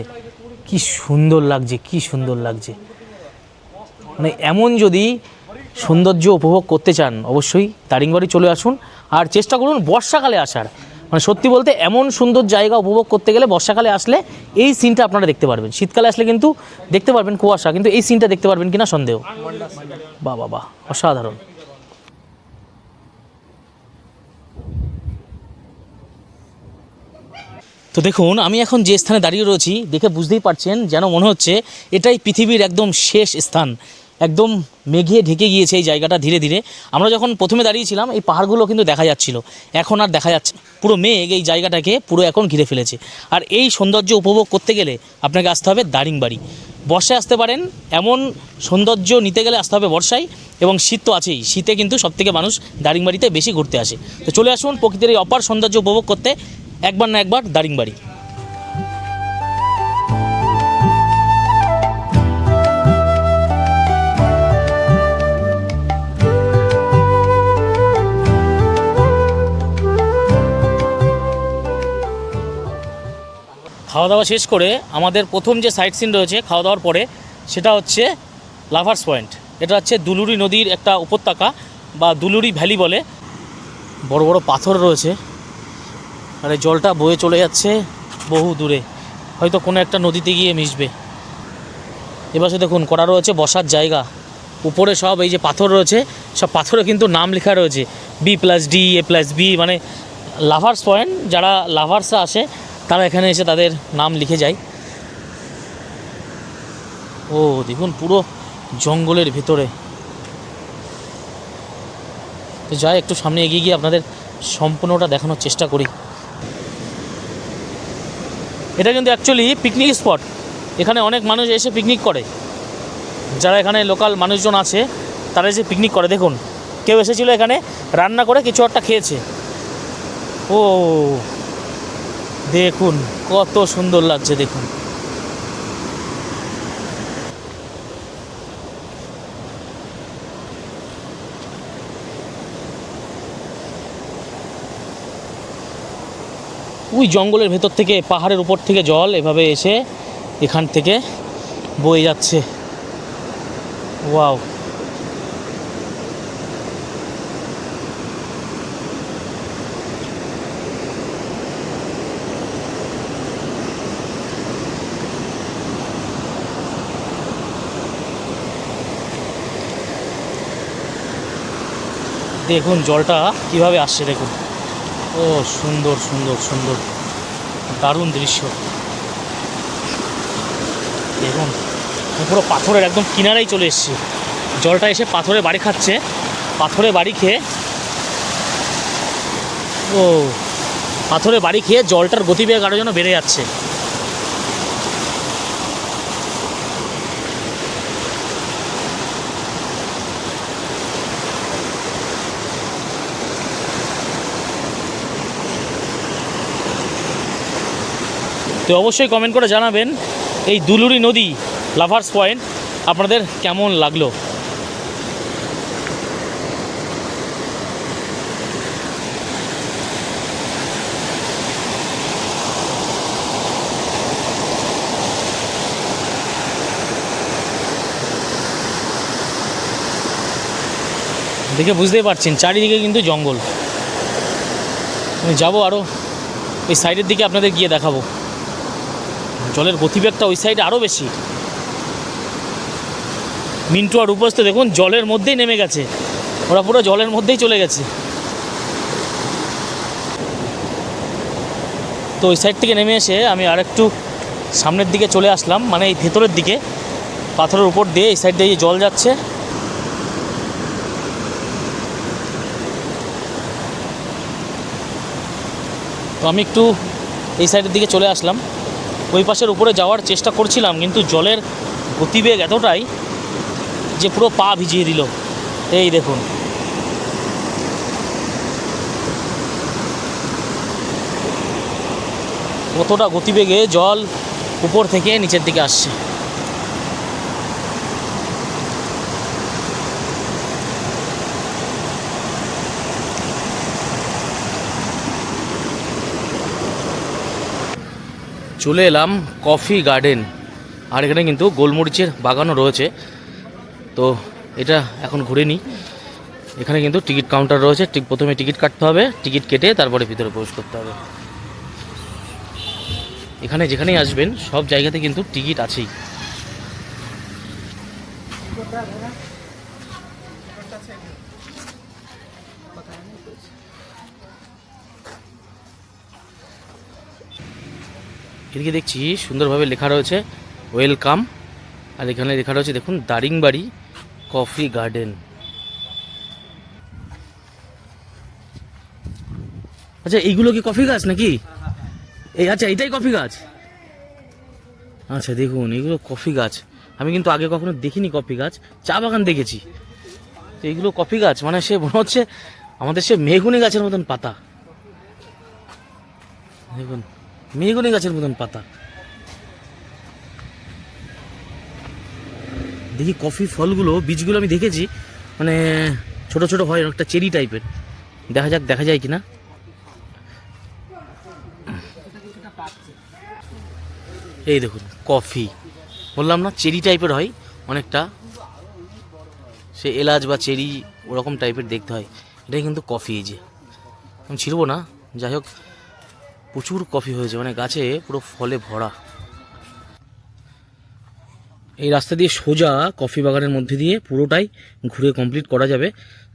কি সুন্দর লাগছে, কি সুন্দর লাগছে। মানে এমন যদি সৌন্দর্য উপভোগ করতে চান, অবশ্যই দারিংবাড়ি চলে আসুন। আর চেষ্টা করুন বর্ষাকালে আসার। মানে সত্যি বলতে এমন সুন্দর জায়গা উপভোগ করতে গেলে বর্ষাকালে আসলে এই সিনটা আপনারা দেখতে পারবেন। শীতকালে আসলে কিন্তু দেখতে পারবেন কুয়াশা, কিন্তু এই সিনটা দেখতে পারবেন কিনা সন্দেহ। বাহ বাহ বাহ, অসাধারণ। তো দেখুন, আমি এখন যে স্থানে দাঁড়িয়ে রয়েছি, দেখে বুঝতেই পারছেন, যেন মনে হচ্ছে এটাই পৃথিবীর একদম শেষ স্থান। একদম মেঘে ঢেকে গিয়েছে এই জায়গাটা ধীরে ধীরে। আমরা যখন প্রথমে দাঁড়িয়েছিলাম এই পাহাড়গুলো কিন্তু দেখা যাচ্ছিল, এখন আর দেখা যাচ্ছে না। পুরো মেঘ এই জায়গাটাকে পুরো এখন ঘিরে ফেলেছে। আর এই সৌন্দর্য উপভোগ করতে গেলে আপনাকে আসতে হবে দারিংবাড়ি। বর্ষায় আসতে পারেন, এমন সৌন্দর্য নিতে গেলে আসতে হবে বর্ষায়। এবং শীত তো আছেই, শীতে কিন্তু সবথেকে মানুষ দারিংবাড়িতে বেশি ঘুরতে আসে। তো চলে আসুন প্রকৃতির এই অপার সৌন্দর্য উপভোগ করতে একবার না একবার দারিংবাড়ি। খাওয়া দাওয়া শেষ করে আমাদের প্রথম যে সাইট সিন রয়েছে খাওয়া দাওয়ার পরে, সেটা হচ্ছে লাভার্স পয়েন্ট। এটা হচ্ছে দুলুরি নদীর একটা উপত্যকা বা দুলুরি ভ্যালি বলে। বড় বড় পাথর রয়েছে, আর এই জলটা বয়ে চলে যাচ্ছে বহু দূরে, হয়তো কোনো একটা নদীতে গিয়ে মিশবে। এপাশে দেখুন করা রয়েছে বসার জায়গা, উপরে সব এই যে পাথর রয়েছে, সব পাথরে কিন্তু নাম লেখা রয়েছে B+D A+B, মানে লাভার্স পয়েন্ট। যারা লাভার্সরা আসে তারা এখানে এসে তাদের নাম লিখে যায়। ও দেখুন পুরো জঙ্গলের ভিতরে। তো যাই একটু সামনে এগিয়ে গিয়ে আপনাদের সম্পূর্ণটা দেখানোর চেষ্টা করি। এটা কিন্তু অ্যাকচুয়ালি পিকনিক স্পট, এখানে অনেক মানুষ এসে পিকনিক করে। যারা এখানে লোকাল মানুষজন আছে তারা এসে পিকনিক করে। দেখুন কেউ এসেছিলো এখানে রান্না করে কিছু একটা খেয়েছে। ও দেখুন কত সুন্দর লাগছে, দেখুন। ওই জঙ্গলের ভেতর থেকে, পাহাড়ের উপর থেকে জল এভাবে এসে এখান থেকে বয়ে যাচ্ছে। ওয়াও, দেখুন জলটা কিভাবে আসছে দেখুন। ও সুন্দর সুন্দর সুন্দর, দারুণ দৃশ্য। দেখুন পুরো পাথরের একদম কিনারেই চলে এসছে জলটা, এসে পাথরে বাড়ি খাচ্ছে। পাথরে বাড়ি খেয়ে পাথরে বাড়ি খেয়ে জলটার গতিবেগ আরও যেন বেড়ে যাচ্ছে। তো অবশ্যই কমেন্ট করে জানাবেন এই দুলুরি নদী লাভার্স পয়েন্ট আপনাদের কেমন লাগলো। দেখে বুঝতেই পারছেন চারিদিকে কিন্তু জঙ্গল। আমি যাবো আরও ওই সাইডের দিকে, আপনাদের গিয়ে দেখাবো। জলের গতিবেগটা ওই সাইডে আরও বেশি। মিন্টু আর রূপস তো দেখুন জলের মধ্যেই নেমে গেছে, ওরা পুরো জলের মধ্যেই চলে গেছে। তো ওই সাইড থেকে নেমে এসে আমি আরেকটু সামনের দিকে চলে আসলাম, মানে এই ভেতরের দিকে পাথরের উপর দিয়ে এই সাইড দিয়ে জল যাচ্ছে। তো আমি একটু এই সাইডের দিকে চলে আসলাম, ওই পাশের উপরে যাওয়ার চেষ্টা করছিলাম, কিন্তু জলের গতিবেগ এতটাই যে পুরো পা ভিজিয়ে দিল। এই দেখুন কতটা গতিবেগে জল উপর থেকে নিচের দিকে আসছে। চলে এলাম কফি গার্ডেন, আর এখানে কিন্তু গোলমরিচের বাগানও রয়েছে। তো এটা এখন ঘুরে নিই। এখানে কিন্তু টিকিট কাউন্টার রয়েছে, ঠিক প্রথমে টিকিট কাটতে হবে, টিকিট কেটে তারপরে ভিতরে প্রবেশ করতে হবে। এখানে যেখানেই আসবেন সব জায়গাতে কিন্তু টিকিট আছেই। এদিকে দেখছি সুন্দরভাবে লেখা রয়েছে ওয়েলকাম, আর এখানে লেখা রয়েছে দেখুন দারিংবাড়ি কফি গার্ডেন। আচ্ছা এইগুলো কি কফি গাছ নাকি? এই আচ্ছা এটাই কফি গাছ। আচ্ছা দেখুন এগুলো কফি গাছ, আমি কিন্তু আগে কখনো দেখিনি কফি গাছ, চা বাগান দেখেছি। তো এইগুলো কফি গাছ, মানে সে মনে হচ্ছে আমাদের সে মেহগুনি গাছের মতন পাতা। দেখুন মেহগুনি গাছের মতন পাতা। দেখি কফি ফলগুলো বীজগুলো আমি দেখেছি, মানে ছোট ছোট হয় অনেকটা চেরি টাইপের। দেখা যাক দেখা যায় কিনা। এই দেখুন কফি, বললাম না চেরি টাইপের হয় অনেকটা, সে এলাচ বা চেরি ওরকম টাইপের দেখতে হয়। এটাই কিন্তু কফি। এই যে আমি ছিড়বো না, যাই হোক প্রচুর কফি হয়েছে, মানে গাছে পুরো ফলে ভরা। এই রাস্তা দিয়ে সোজা কফি বাগানের মধ্যে দিয়ে পুরোটাই ঘুরে কমপ্লিট করা যাবে।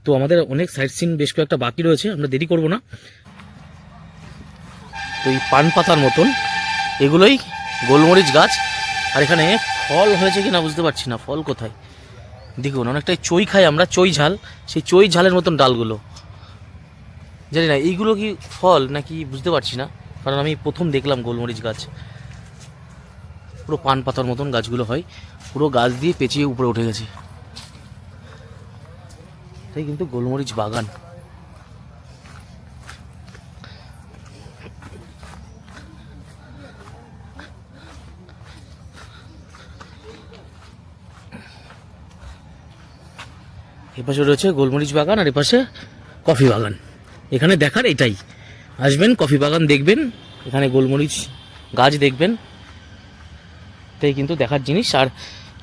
তো আমাদের অনেক সাইট সিন বেশ কয়েকটা বাকি রয়েছে, আমরা দেরি করব না। তো এই পান পাতার মতন এগুলোই গোলমরিচ গাছ, আর এখানে ফল হয়েছে কিনা বুঝতে পারছি না, ফল কোথায় দেখুন। অনেকটাই চই খাই আমরা, চই ঝাল, সেই চই ঝালের মতন ডালগুলো, জানি না এইগুলো কি ফল নাকি বুঝতে পারছি না, কারণ আমি প্রথম দেখলাম গোলমরিচ গাছ। পুরো পান পাতার মতন গাছগুলো হয়, পুরো গাছ দিয়ে পেঁচিয়ে উপরে উঠে গেছে, তাই কিন্তু গোলমরিচ বাগান। এপাশে রয়েছে গোলমরিচ বাগান আর এপাশে কফি বাগান। এখানে দেখার এটাই, আসবেন কফি বাগান দেখবেন, এখানে গোলমরিচ গাছ দেখবেন, এটাই কিন্তু দেখার জিনিস। আর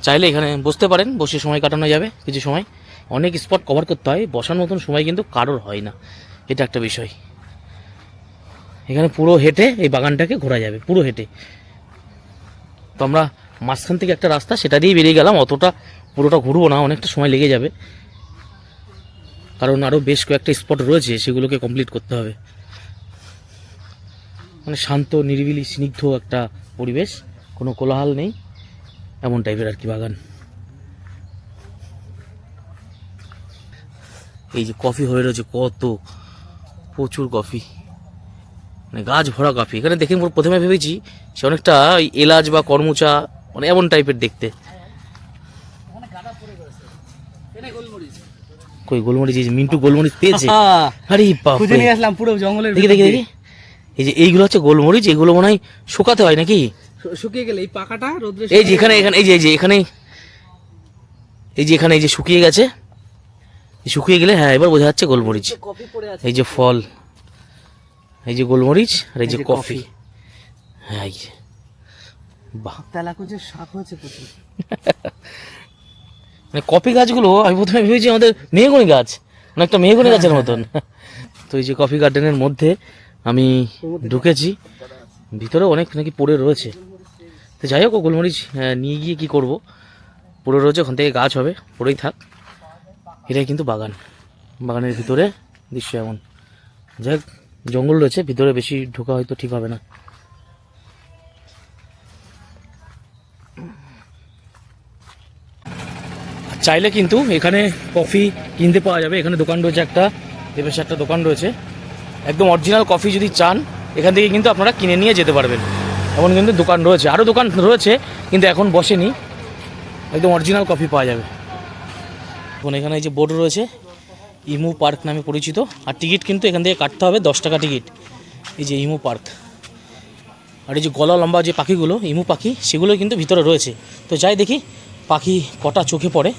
চাইলে এখানে বসতে পারেন, বসে সময় কাটানো যাবে কিছু সময়। অনেক স্পট কভার করতে হয়, বসার মতন সময় কিন্তু কারোর হয় না, এটা একটা বিষয়। এখানে পুরো হেঁটে এই বাগানটাকে ঘোরা যাবে, পুরো হেঁটে। তো আমরা মাঝখান থেকে একটা রাস্তা, সেটা দিয়েই বেরিয়ে গেলাম, অতটা পুরোটা ঘুরবো না, অনেকটা সময় লেগে যাবে। কারণ আরও বেশ কয়েকটা স্পট রয়েছে, সেগুলোকে কমপ্লিট করতে হবে। মানে শান্ত, নিরিবিলি, স্নিগ্ধ একটা পরিবেশ, কোনো কোলাহল নেই, এমন টাইপের আর কি বাগান। এই যে কফি হয়ে রয়েছে, কত প্রচুর কফি, মানে গাছ ভরা কফি। এখানে দেখে প্রথমে ভেবেছি সে অনেকটা ওই এলাচ বা করমচা, মানে এমন টাইপের দেখতে। কই গোলমরিচ? এই যে মিন্টু গোলমরিচ পেয়েছে। আরে বাপ খুঁজে নিয়ে আসলাম পুরো জঙ্গলের দেখি ভিতর দেখি দিয়ে। দেখি, এই যে এইগুলো হচ্ছে গোলমরিচ, এগুলো মনে হয় শুকাতে হয় নাকি? শুকিয়ে গেলে এই পাকাটা রোদ্রে এই যে এখানে এখানে এই যে এখানে, এই যে এখানে এই যে শুকিয়ে গেছে, শুকিয়ে গেলে হ্যাঁ এবার বোঝা যাচ্ছে গোলমরিচ। কফি পড়ে আছে। এই যে ফল, এই যে গোলমরিচ, আর এই যে কফি। হ্যাঁ এই যে, বাহ, তেলাকুচের শাক হয়েছে প্রচুর। মানে কফি গাছগুলো আমি প্রথমে ভেবেছি আমাদের মেহগনি গাছ, অনেকটা মেহগনি গাছের মতন। তো এই যে কফি গার্ডেনের মধ্যে আমি ঢুকেছি, ভিতরে অনেক নাকি পড়ে রয়েছে। তো যাই হোক, গোলমরিচ নিয়ে গিয়ে কি করব, পড়ে রয়েছে, ওখান থেকে গাছ হবে, পড়েই থাক। এটাই কিন্তু বাগান, বাগানের ভিতরে দৃশ্য এমন। যাই হোক, জঙ্গল রয়েছে ভিতরে, বেশি ঢোকা হয়তো ঠিক হবে না। চাইলে কিন্তু এখানে কফি কিনতে পাওয়া যাবে। এখানে দোকান রয়েছে একটা, এপাশে একটা দোকান রয়েছে। একদম অরিজিনাল কফি যদি চান, এখান থেকে কিন্তু আপনারা কিনে নিয়ে যেতে পারবেন। এমন কিন্তু দোকান রয়েছে, আরও দোকান রয়েছে কিন্তু এখন বসেনি। একদম অরিজিনাল কফি পাওয়া যাবে। এখন এখানে এই যে বোর্ড রয়েছে, ইমু পার্ক নামে পরিচিত। আর টিকিট কিন্তু এখান থেকে কাটতে হবে, 10 টাকা টিকিট। এই যে ইমু পার্ক। আর এই যে গলা লম্বা যে পাখিগুলো, ইমু পাখি, সেগুলো কিন্তু ভিতরে রয়েছে। তো যাই দেখি পাখি কটা চোখে পড়ে।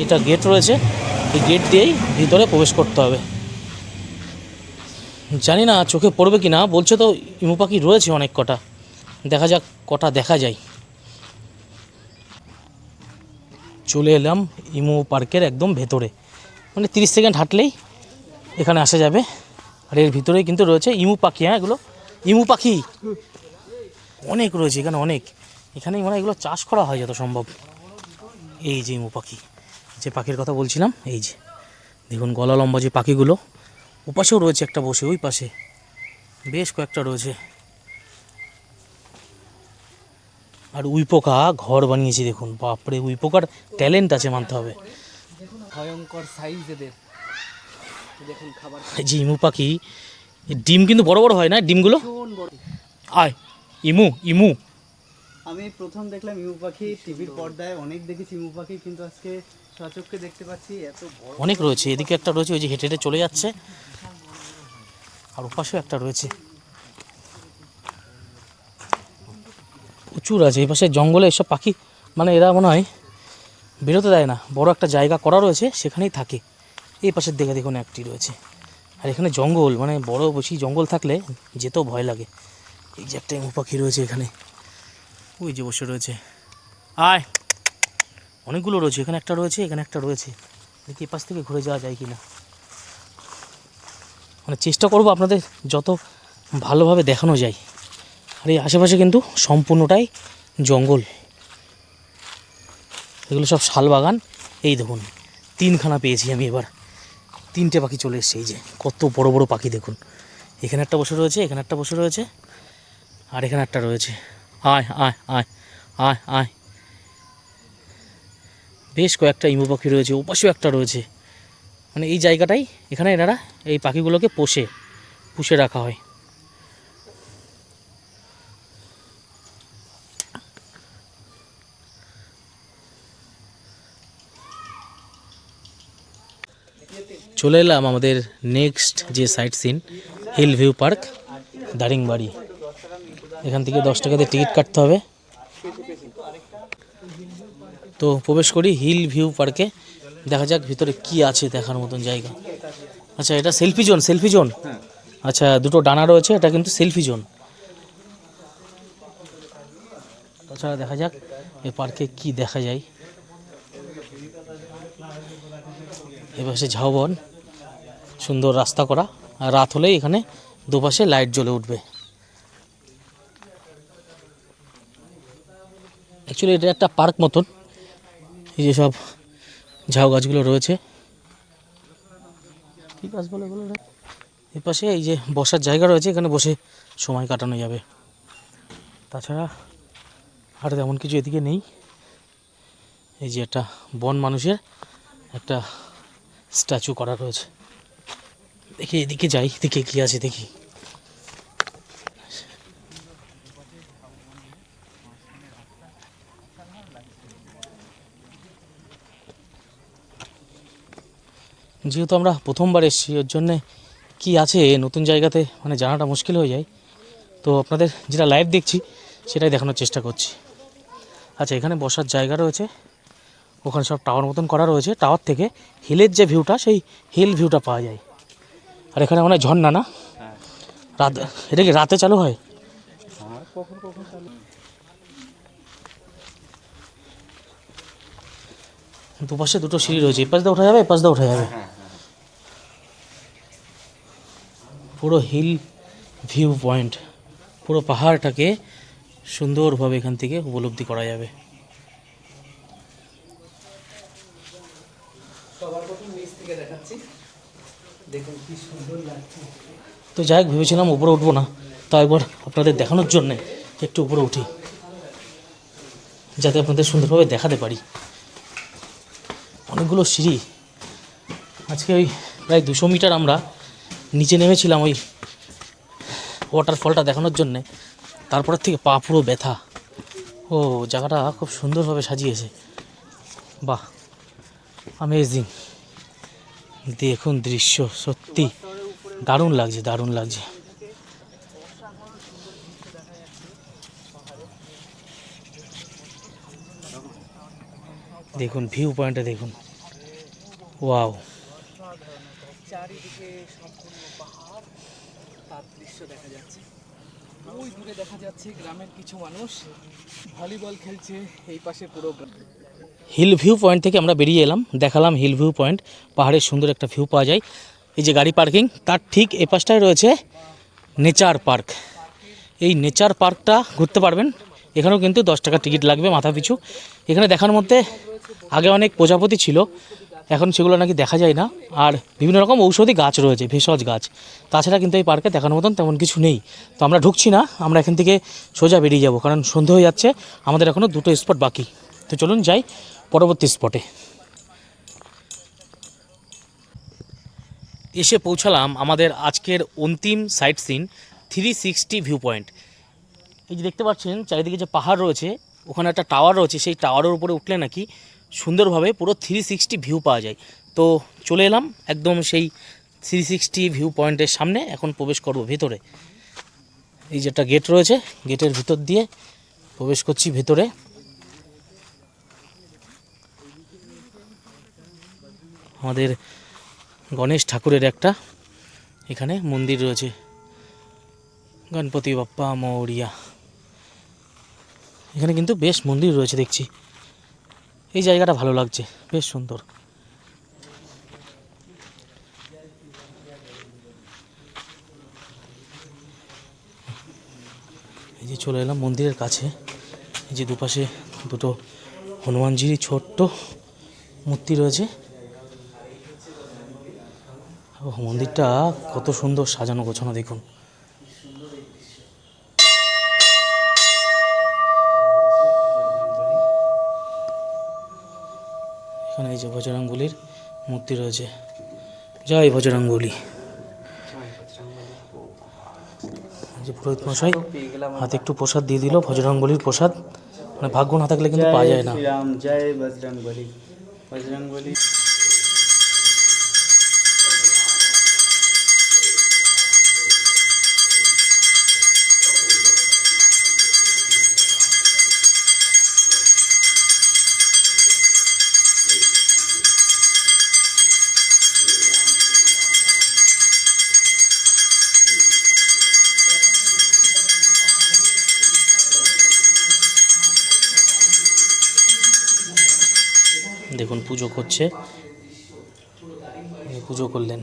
এটা গেট রয়েছে, এই গেট দিয়েই ভিতরে প্রবেশ করতে হবে। জানি না চোখে পড়বে কি না, বলছে তো ইমু পাখি রয়েছে অনেক কটা, দেখা যাক কটা দেখা যায়। চলে এলাম ইমু পার্কের একদম ভেতরে, মানে 30 সেকেন্ড হাঁটলেই এখানে আসা যাবে। আর এর ভিতরেই কিন্তু রয়েছে ইমু পাখি। হ্যাঁ, এগুলো ইমু পাখি অনেক রয়েছে এখানে, অনেক। এখানেই মানে এগুলো চাষ করা হয় যত সম্ভব। এই যে ইমু পাখি, যে পাখির কথা বলছিলাম, এই যে দেখুন গলা লম্বা যে পাখিগুলো। ওপাশেও রয়েছে একটা বসে, ওই পাশে বেশ কয়েকটা রয়েছে। আর উইপোকা ঘর বানিয়েছে দেখুন, বাপরে, উইপোকার ট্যালেন্ট আছে মানতে হবে। ভয়ঙ্কর সাইজ এদের। দেখুন খাবার এই যে ইমু পাখি, ডিম কিন্তু বড় বড় হয় না ডিমগুলো? ভীষণ বড়। আয় ইমু, ইমু। আমি প্রথম দেখলাম ইমু পাখি টিভির পর্দায়, অনেক দেখেছি ইমু পাখি, কিন্তু আজকে সচক্ষে দেখতে পাচ্ছি এত বড়। অনেক রয়েছে, এদিকে একটা রয়েছে, ওই যে হেঁটে হেঁটে চলে যাচ্ছে। আর ওপাশেও একটা রয়েছে, প্রচুর আছে। এই পাশে জঙ্গলে এসব পাখি, মানে এরা মনে হয় বেরোতে দেয় না। বড় একটা জায়গা করা রয়েছে, সেখানেই থাকে। এই পাশের দিকে দেখুন একটি রয়েছে। আর এখানে জঙ্গল, মানে বড় বেশি জঙ্গল থাকলে যেতেও ভয় লাগে। এই যে একটা ইমু পাখি রয়েছে এখানে, ওই যে বসে রয়েছে। আয়, অনেকগুলো রয়েছে, এখানে একটা রয়েছে, এখানে একটা রয়েছে। দেখি এ পাশ থেকে ঘুরে যাওয়া যায় কি না। মানে চেষ্টা করব আপনাদের যত ভালোভাবে দেখানো যায়। আর এই আশেপাশে কিন্তু সম্পূর্ণটাই জঙ্গল, এগুলো সব শাল বাগান। এই দেখুন 3খানা পেয়েছি আমি এবার, 3টে পাখি চলে এসছে। এই যে কত বড় বড় পাখি দেখুন, এখানে একটা বসে রয়েছে, এখানে একটা বসে রয়েছে, আর এখানে একটা রয়েছে। আয় আয় আয় আয় আয়, বেশ কয়েকটা ইমু পাখি রয়েছে, ওপাশেও একটা রয়েছে। মানে এই জায়গাটাই, এখানে এনারা এই পাখিগুলোকে পুষে রাখা হয়। চলে এলাম আমাদের নেক্সট যে sight scene, hill view park, Daringbadi. এখান থেকে 10 টাকা দিয়ে টিকিট কাটতে হবে। তো প্রবেশ করি হিল ভিউ পার্কে, দেখা যাক ভিতরে কি আছে দেখার মতন জায়গা। আচ্ছা, এটা সেলফি জোন, সেলফি জোন। আচ্ছা, দুটো ডানা রয়েছে, এটা কিন্তু সেলফি জোন। তাছাড়া দেখা যাক এই পার্কে কি দেখা যায়। এপাশে ঝাউবন, সুন্দর রাস্তা করা, আর রাত হলেই এখানে দুপাশে লাইট জ্বলে উঠবে। অ্যাকচুয়ালি এটা একটা পার্ক মতন, এই যে সব ঝাউ গাছগুলো রয়েছে। কী গাছ বলে এগুলো? এর পাশে এই যে বসার জায়গা রয়েছে, এখানে বসে সময় কাটানো যাবে। তাছাড়া আর তেমন কিছু এদিকে নেই। এই যে একটা বন মানুষের একটা স্ট্যাচু করা রয়েছে। দেখি এদিকে যাই, এদিকে কি আছে দেখি। যেহেতু আমরা প্রথমবার এসেছি, ওর জন্যে কী আছে নতুন জায়গাতে মানে জানাটা মুশকিল হয়ে যায়। তো আপনাদের যেটা লাইভ দেখছি সেটাই দেখানোর চেষ্টা করছি। আচ্ছা, এখানে বসার জায়গা রয়েছে, ওখানে সব টাওয়ার মতন করা রয়েছে। টাওয়ার থেকে হিলের যে ভিউটা, সেই হিল ভিউটা পাওয়া যায়। আর এখানে মনে হয় ঝর্ণা, না? রাত, এটা কি রাতে চালু হয়? দুপাশে দুটো সিঁড়ি রয়েছে, এপাশ দিয়ে ওঠা যাবে, এপাশ দিয়ে ওঠা যাবে। পুরো হিল ভিউ পয়েন্ট, পুরো পাহাড়টাকে সুন্দরভাবে এখান থেকে উপলব্ধি করা যাবে। সবার প্রথম নিচ থেকে দেখাচ্ছি, দেখুন কি সুন্দর লাগছে। তো যাই হোক, ভেবেছিলাম উপরে উঠবো না, তাও একবার আপনাদের দেখানোর জন্যে একটু উপরে উঠি, যাতে আপনাদের সুন্দরভাবে দেখাতে পারি। অনেকগুলো সিঁড়ি। আজকে ওই প্রায় 200 মিটার আমরা নিচে নেমেছিলাম ওই ওয়াটারফলটা দেখানোর জন্যে। তারপরের থেকে পা পুরো ব্যথা। ও, জায়গাটা খুব সুন্দরভাবে সাজিয়েছে, বাহ, অ্যামেজিং। দেখুন দৃশ্য, সত্যি দারুণ লাগছে, দারুণ লাগছে। দেখুন ভিউ পয়েন্টটা দেখুন, ওয়াও। চারিদিকে সম্পূর্ণ পাহাড়, তার দৃশ্য দেখা যাচ্ছে। ওই দূরে দেখা যাচ্ছে গ্রামের কিছু মানুষ ভলিবল খেলছে। এই পাশে পুরো হিল ভিউ পয়েন্ট থেকে আমরা বেরিয়ে এলাম, দেখালাম হিল ভিউ পয়েন্ট, পাহাড়ের সুন্দর একটা ভিউ পাওয়া যায়। এই যে গাড়ি পার্কিং, তার ঠিক এ পাশটায় রয়েছে নেচার পার্ক। এই নেচার পার্কটা ঘুরতে পারবেন, এখানেও কিন্তু 10 টাকা টিকিট লাগবে মাথা পিছু। এখানে দেখার মধ্যে আগে অনেক প্রজাপতি ছিল, এখন সেগুলো নাকি দেখা যায় না। আর বিভিন্ন রকম ঔষধি গাছ রয়েছে, ভেষজ গাছ। তাছাড়া কিন্তু এই পার্কে দেখানোর মতন তেমন কিছু নেই। তো আমরা ঢুকছি না, আমরা এখান থেকে সোজা বেরিয়ে যাব, কারণ সন্ধে হয়ে যাচ্ছে, আমাদের এখনও 2টো স্পট বাকি। তো চলুন যাই পরবর্তী স্পটে। এসে পৌঁছালাম আমাদের আজকের অন্তিম সাইট সিন 360 ভিউ পয়েন্ট। এই যে দেখতে পাচ্ছেন চারিদিকে যে পাহাড় রয়েছে, ওখানে একটা টাওয়ার রয়েছে, সেই টাওয়ারের উপরে উঠলে নাকি সুন্দরভাবে পুরো 360 ভিউ পাওয়া যায়। তো চলে এলাম একদম সেই 360 ভিউ পয়েন্টের সামনে, এখন প্রবেশ করব ভেতরে। এই যে একটা গেট রয়েছে, গেটের ভিতর দিয়ে প্রবেশ করছি ভেতরে। আমাদের গণেশ ঠাকুরের একটা এখানে মন্দির রয়েছে, গণপতি বাপ্পা মৌরিয়া। এখানে কিন্তু বেশ মন্দির রয়েছে দেখছি। এই জায়গাটা ভালো লাগছে, বেশ সুন্দর। এই যে চলে এলাম মন্দিরের কাছে। এই যে দুপাশে দুটো হনুমানজির ছোট্ট মূর্তি রয়েছে। মন্দিরটা কত সুন্দর সাজানো গোছানো দেখুন। এখানে এই যে বজরংবলীর মূর্তি রয়েছে, জয় বজরংবলী। যে পুরোহিত মশাই হাতে একটু প্রসাদ দিয়ে দিল, বজরংবলীর প্রসাদ। মানে ভাগ্য না থাকলে কিন্তু পাওয়া যায় না। শ্রীরাম জয় বজরংবলী, বজরংবলী। দেখুন পুজো করছে, পুজো করলেন।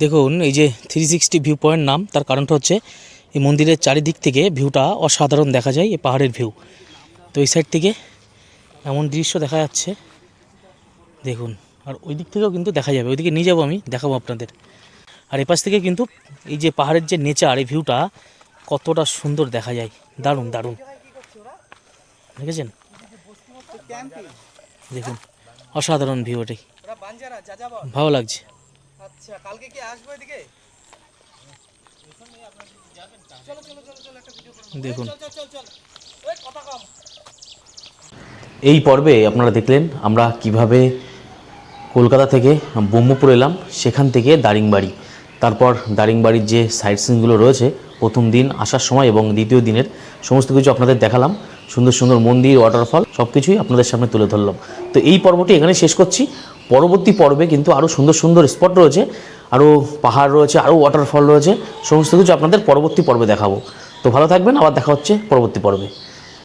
দেখুন এই যে 360 ভিউ পয়েন্ট নাম, তার কারণটা হচ্ছে এই মন্দিরের চারিদিক থেকে ভিউটা অসাধারণ দেখা যায়, এই পাহাড়ের ভিউ। তো এই সাইড থেকে এমন দৃশ্য দেখা যাচ্ছে দেখুন, আর ওই দিক থেকেও কিন্তু দেখা যাবে, ওইদিকে নিয়ে যাবো আমি, দেখাবো আপনাদের। আর এপাশ থেকে কিন্তু এই যে পাহাড়ের যে নেচার, এই ভিউটা কতটা সুন্দর দেখা যায়, দারুণ দারুণ, দেখেছেন? দেখুন অসাধারণ ভিউ, এটাই ভালো লাগছে। আচ্ছা, কালকে কি আসবো এদিকে? দেখুন এই পর্বে আপনারা দেখলেন আমরা কিভাবে কলকাতা থেকে ব্রহ্মপুর এলাম, সেখান থেকে দারিংবাড়ি, তারপর দারিংবাড়ির যে সাইট সিনগুলো রয়েছে প্রথম দিন আসার সময় এবং দ্বিতীয় দিনের সমস্ত কিছু আপনাদের দেখালাম। সুন্দর সুন্দর মন্দির, ওয়াটারফল সব কিছুই আপনাদের সামনে তুলে ধরলাম। তো এই পর্বটি এখানে শেষ করছি। পরবর্তী পর্বে কিন্তু আরও সুন্দর সুন্দর স্পট রয়েছে, আরও পাহাড় রয়েছে, আরও ওয়াটারফল রয়েছে, সমস্ত কিছু আপনাদের পরবর্তী পর্বে দেখাবো। তো ভালো থাকবেন, আবার দেখা হচ্ছে পরবর্তী পর্বে।